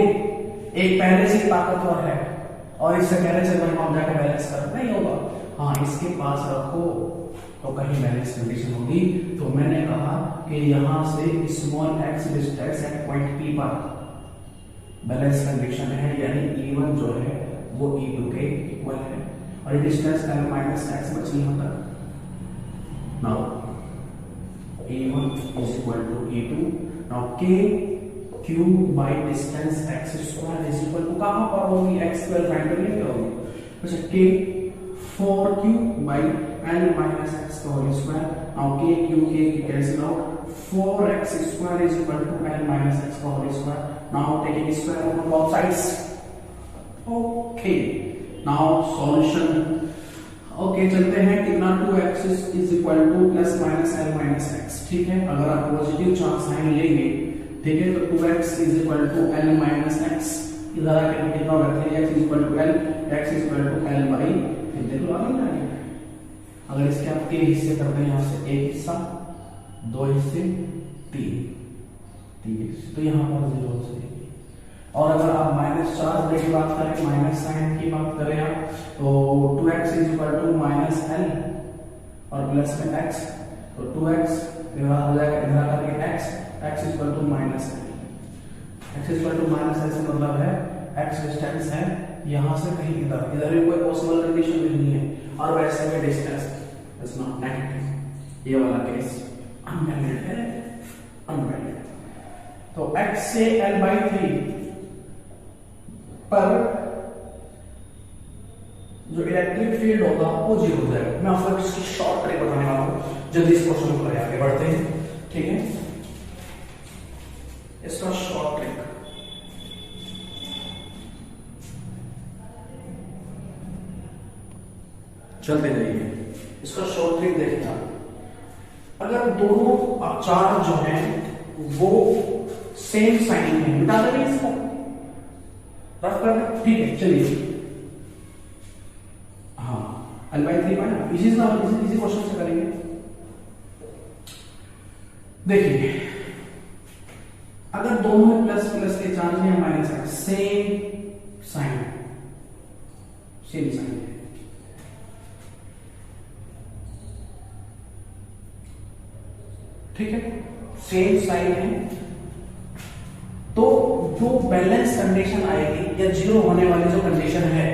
एक पहले से ताकतवर है और इससे पहले से वहां जाकर बैलेंस कर नहीं होगा, हाँ इसके पास रखो तो कहीं बैलेंस कंडीशन होगी। तो मैंने कहा कि यहां से small x distance at point P पर बैलेंस कंडीशन है, यानी E1 जो है वो E2 के इक्वल है और ये डिस्टेंस L माइनस x बची यहां तक। Now E1 is equal to E2, now K Q by distance x square is equal to कहां पर होगी, x स्क्वायर फाइंड करने क्या होगी, अच्छा K 4Q by L minus x का whole square, now K K cancel out, 4x square is equal to L minus x का whole square, now taking square root of both sides, okay, now solution, okay चलते हैं, कितना 2x is equal to plus minus L minus x, ठीक है। अगर आप positive charge sign लेंगे, ठीक है, तो 2x is equal to L minus x, इधर आके कितना रख लेंगे, x is equal to L, x is equal to L by, फिर देखो आगे क्या है, अगर इसके आप 3 हिस्से करते हैं, यहाँ से एक हिस्सा, 2 हिस्से, 3 हिस्से, तो यहाँ पर 0 हो जाएगी। और अगर आप माइनस चार्ज की बात करें, माइनस साइन की बात करें आप, तो 2x is equal to minus L और प्लस में x, तो 2x हो जाएगा इधर करके x is equal to minus L, x is equal to minus L से मतलब है x डिस्टेंस है यहां से कहीं इधर भी कोई पॉसिबल कंडीशन नहीं है, और वैसे भी डिस्टेंस इज नॉट नेगेटिव, ये वाला केस अनवैलिड है, अनवैलिड। तो x से L by 3 पर जो इलेक्ट्रिक फील्ड होगा वो 0 हो जाएगा। मैं आपको इसकी शॉर्ट ट्रिक बताने वाला हूं, जल्दी इस क्वेश्चन को आगे बढ़ते हैं, ठीक है। इसका शॉर्ट ट्रिक, चलते जाइए, इसका शॉर्ट ट्रिक देखिए आप। अगर दोनों चार्ज जो हैं वो सेम साइन में, मिटा देंगे इसको, रफ कर, ठीक है, चलिए, हाँ L by 3 बना, इसी क्वेश्चन से करेंगे। देखिए अगर दोनों में प्लस प्लस के चार्ज है, माइनस है, सेम साइन है, ठीक है, सेम साइन है, तो जो बैलेंस कंडीशन आएगी या 0 होने वाली जो कंडीशन है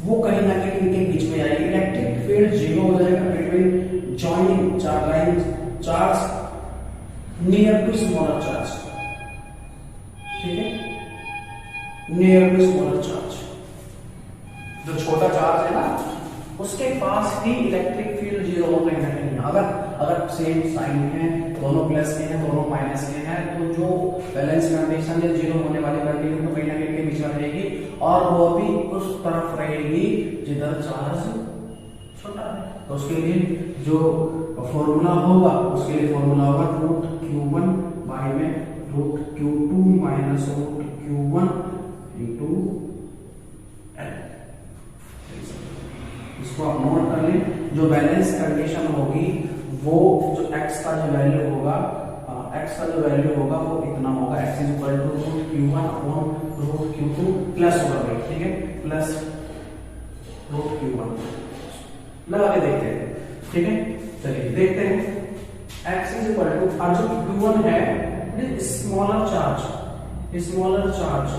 वो कहीं ना कहीं इनके बीच में आएगी। इलेक्ट्रिक फील्ड 0 हो जाएगा between joining charge line, charge near to smaller charge, ठीक है, नियर टू स्मॉलर चार्ज, जो छोटा चार्ज है ना उसके पास ही इलेक्ट्रिक फील्ड 0 हो कहीं ना कहीं। अगर अगर सेम साइन है, दोनों प्लस के हैं, दोनों माइनस के हैं, तो जो बैलेंस कंडीशन है जीरो होने वाली कंडीशन तो कहीं ना कहीं के बीच में रहेगी और वो भी उस तरफ रहेगी जिधर चार्ज छोटा है। तो उसके लिए जो फॉर्मूला होगा उसके लिए फॉर्मूला होगा रूट Q1 बाई में root Q2 minus root Q1 into L। इसको आप नोट कर लें। जो बैलेंस कंडीशन होगी वो जो x का जो वैल्यू होगा, x का जो वैल्यू होगा वो इतना होगा, x is equal to root Q1 upon root Q2 plus होगा भाई, ठीक है, प्लस रूट Q1 लगा के देखते हैं, ठीक है। चलिए देखते हैं x इज इक्वल टू, और जो Q1 है स्मॉलर चार्ज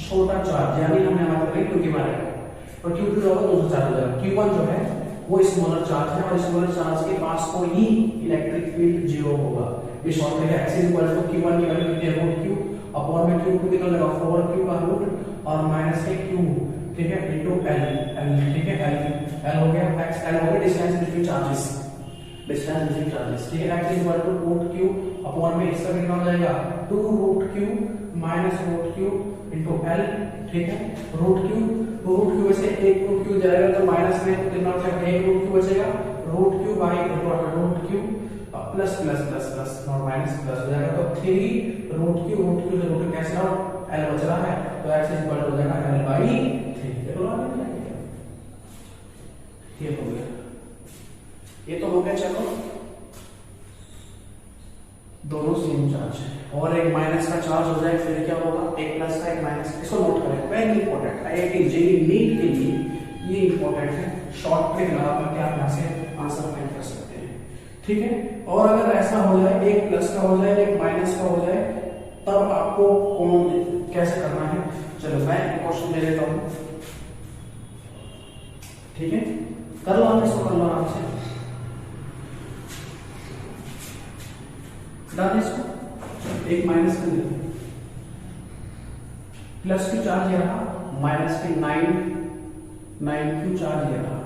छोटा चार्ज, यानी हमने बात करी Q के बारे में, और Q2 होगा दूसरा चार्ज हो जाएगा। Q1 जो है वो स्मॉलर चार्ज है और स्मॉलर चार्ज के पास कोई इलेक्ट्रिक फील्ड जीरो होगा। ये शॉर्ट में x is equal to Q1 की वैल्यू कितनी है, रूट Q अपॉन में Q2 कितना लगा 4Q का रूट और माइनस के Q, ठीक है, इनटू L, ठीक है, L हो गया, x L हो गया डिस्टेंस बिटवीन चार्जेस, ठीक है। x is equal to root Q upon में इसका कितना हो जाएगा 2 root Q minus root Q into L, ठीक है। रूट Q में से एक रूट Q जाएगा तो माइनस में कितना हो जाएगा, एक रूट Q बचेगा, root Q by root Q plus plus plus plus और माइनस प्लस हो जाएगा, तो 3 रूट Q से रूट कैंसिल आउट, L बच रहा है, तो x इज इक्वल टू हो जाएगा L बाई 3। ये तो हो गया। चलो दोनों सेम चार्ज है और एक माइनस का चार्ज हो जाए, फिर क्या होगा, एक प्लस का एक माइनस, इसको नोट करें, very important, IIT JEE NEET के लिए ये इंपॉर्टेंट है। शॉर्ट ट्रिक लगा करके आप यहाँ से आंसर फाइंड कर सकते हैं, ठीक है। और अगर ऐसा हो जाए एक प्लस का हो जाए एक माइनस का हो जाए, तब आपको कौन कैसे करना है, चलो मैं क्वेश्चन ले लेता हूँ, ठीक है, कर लो आप इसको, कर लो आराम से, इसको एक माइनस कर लेते, प्लस Q चार्ज ये रहा, माइनस के 9Q चार्ज ये रहा,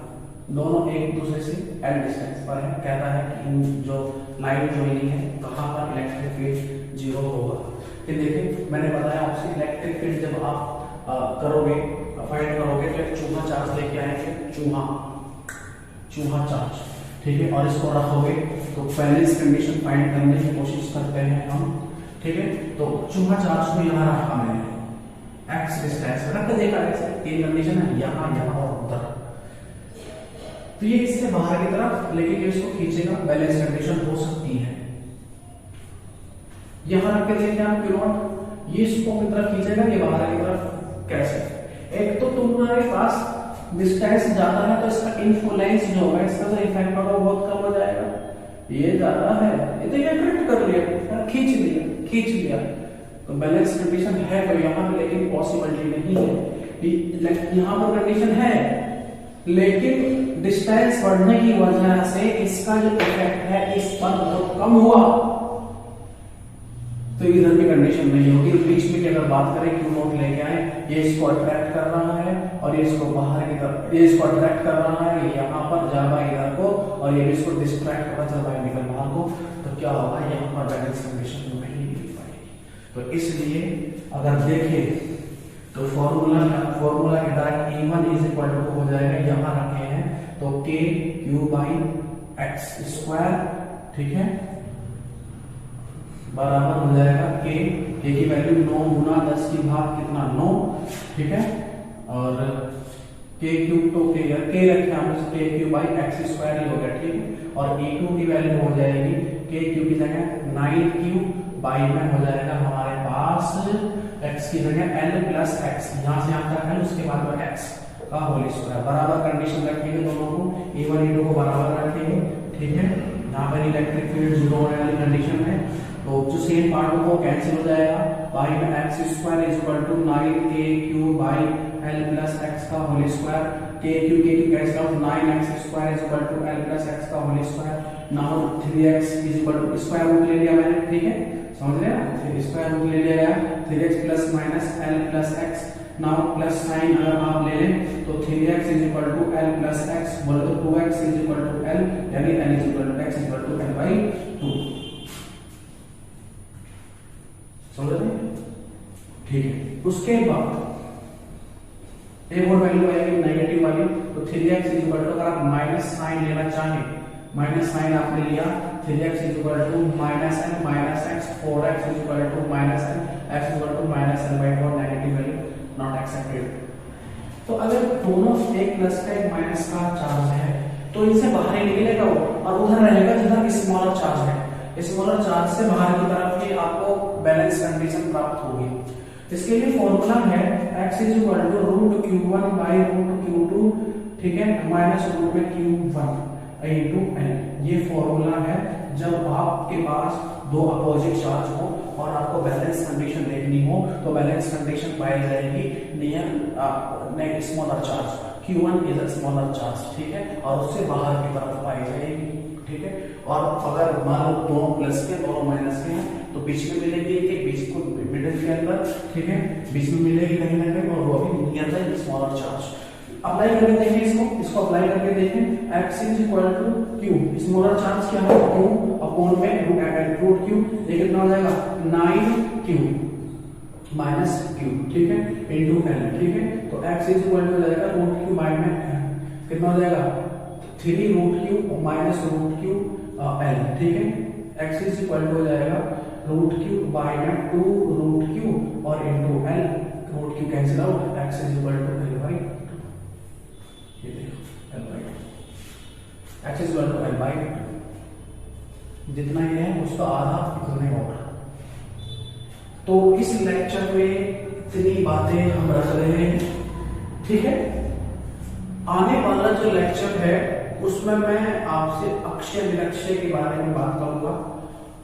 दोनों एक दूसरे से L डिस्टेंस पर है। कहता है कि इन जो लाइन ज्वाइनिंग है कहां पर इलेक्ट्रिक फील्ड जीरो होगा। फिर देखिए मैंने बताया आपसे इलेक्ट्रिक फील्ड जब आप करोगे फाइंड करोगे तो एक चूहा चार्ज लेके आएंगे, चूहा चार्ज, ठीक है, और इसको रखोगे तो बैलेंस कंडीशन फाइंड करने की कोशिश करते हैं हम, ठीक है। तो चूहा चार्ज को यहाँ रखा मैंने, x डिस्टेंस रख देगा, तीन कंडीशन है, यहाँ यहाँ और उधर, तो ये इससे बाहर की तरफ, लेकिन ये इसको खींचेगा, बैलेंस कंडीशन हो सकती है। यहाँ रख के देखिए आप Q0, ये इसको की तरफ खींचेगा, ये बाहर की तरफ कैसे, एक तो तुम्हारे पास डिस्टेंस ज्यादा है तो इसका इन्फ्लुएंस जो होगा, इसका जो इफेक्ट होगा बहुत कम हो जाएगा। ये ज्यादा है, ये तो ये कट कर लिया, खींच लिया, तो बैलेंस कंडीशन है तो यहाँ, लेकिन पॉसिबिलिटी नहीं है। यहाँ पर कंडीशन है लेकिन डिस्टेंस बढ़ने की वजह से इसका जो इफेक्ट है इस पर बहुत कम हुआ, तो इधर की कंडीशन नहीं होगी। बीच में की अगर बात करें Q0 लेके आए, ये इसको अट्रैक्ट कर रहा है और ये इसको बाहर की तरफ, ये इसको अट्रैक्ट कर रहा है, ये यहाँ पर जा रहा है इधर को, और ये भी इसको डिस्ट्रैक्ट कर रहा है निकल बाहर को, तो क्या होगा, यहाँ पर बैलेंस कंडीशन नहीं मिल पाएगी। तो इसलिए अगर देखें तो फॉर्मूला के direct E1 is equal to हो जाएगा, यहाँ रखे हैं तो KQ बाई एक्स स्क्वायर, ठीक है, बराबर हो जाएगा K की वैल्यू 9 गुना 10 की घात कितना 9, ठीक है, और KQ तो K रखे हमने, KQ बाई एक्स स्क्वायर ही हो गया, ठीक है, और E2 की वैल्यू हो जाएगी KQ की जगह 9Q बाई में हो जाएगा हमारे पास x की जगह L प्लस x, यहाँ से यहाँ तक है, उसके बाद में x का होल स्क्वायर, बराबर कंडीशन रखेंगे दोनों को, E1 E2 को बराबर रखेंगे, ठीक है। यहाँ पर इलेक्ट्रिक फील्ड जीरो होने वाली कंडीशन है, तो जो सेम पार्ट को कैंसिल हो जाएगा, बाई में x square is equal to 9KQ by L plus x का whole square, KQ cancel out, 9x square is equal to L plus x का whole square, now 3x is equal to square root ले लिया मैंने, ठीक है, समझ रहे हैं, स्क्वायर रूट ले लिया गया, 3x plus minus L plus x now plus sign अगर आप ले लें तो 3x is equal to l plus x बोले तो 2x is equal to l, यानी l is equal to x is equal to l by 2। समझ रहे? ठीक है। उसके बाद एक और वैल्यू आएगी नेगेटिव वाली, तो 3x इज इक्वल टू, अगर आप माइनस साइन लेना चाहें, माइनस साइन आपने लिया, 3x is equal to minus n minus x, 4x is equal to minus n, x is equal to minus n by 4, negative value not accepted. तो अगर दोनों एक प्लस का एक माइनस का चार्ज है तो इनसे बाहर ही निकलेगा वो, और उधर रहेगा जिधर स्मॉलर चार्ज है। स्मॉलर चार्ज से बाहर की तरफ ही आपको बैलेंस कंडीशन प्राप्त होगी। इसके लिए फॉर्मूला है x is equal to root q1 by root q2, ठीक है, माइनस रूट में q1 इनटू n। ये फॉर्मूला है जब आपके पास दो अपोजिट चार्ज हो और आपको बैलेंस कंडीशन देखनी हो, तो बैलेंस कंडीशन पाई जाएगी near smaller charge, q1 is a smaller charge, ठीक है, और उससे बाहर की तरफ पाई जाएगी, ठीक है। और अगर मान लो दोनों प्लस के दोनों माइनस के हैं तो बीच में मिलेगी, एक बीच को मिडिल के अंदर, ठीक है, बीच में मिलेगी कहीं ना कहीं, और वो भी near the smaller charge. Apply करके देखें इसको अप्लाई करके देखें, x is equal to q, smaller charge क्या है q अपॉन में रूट q, ये कितना हो जाएगा 9q माइनस q, ठीक है, इनटू n, ठीक है। तो x इज इक्वल टू हो जाएगा रूट q बाय में कितना हो जाएगा 3 root q minus root q l, ठीक है। x इज इक्वल टू हो जाएगा रूट q बाय में 2 रूट q और into l, root q cancel out, x is equal to l by, ये देखो l by, x is equal to l by, जितना ये है उसका आधा इतने होगा। तो इस लेक्चर में इतनी बातें हम रख रहे हैं, ठीक है। आने वाला जो लेक्चर है उसमें मैं आपसे अक्षय विलक्षय के बारे में बात करूंगा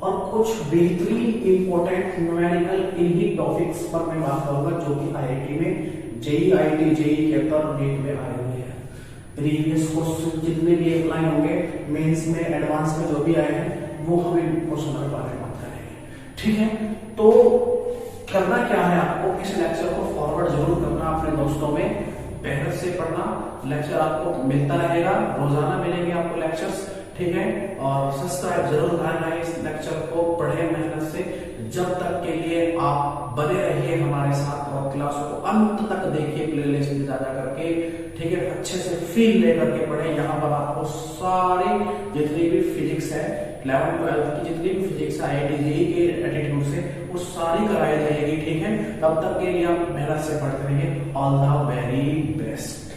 और कुछ बेहतरीन इंपॉर्टेंट न्यूमेरिकल इन्हीं टॉपिक्स पर मैं बात करूंगा जो कि आईआईटी में जेई आईटी जेई के अंदर नीट में आए हुए हैं। प्रीवियस क्वेश्चन जितने भी अप्लाई होंगे मेंस में एडवांस में जो भी आए हैं वो हम इन क्वेश्चन के बारे में बात करेंगे, ठीक है। तो करना क्या है, आपको इस लेक्चर को फॉरवर्ड जरूर करना अपने दोस्तों में, मेहनत से पढ़ना, लेक्चर आपको मिलता रहेगा, रोजाना मिलेंगे आपको लेक्चर्स, ठीक है। और सब्सक्राइब जरूर करें इस लेक्चर को, पढ़े मेहनत से, जब तक के लिए आप बने रहिए हमारे साथ और क्लास को अंत तक देखिए प्लेलिस्ट में ज्यादा करके, ठीक है, अच्छे से फील लेकर के पढ़े। यहाँ पर आपको सारी जितनी भी फिजिक्स है 11 12 की जितनी भी फिजिक्स है आईआईटी जेईई के एटीट्यूड से वो सारी कराई जाएगी, ठीक है। तब तक के लिए आप मेहनत से पढ़ते रहिए। All the very best.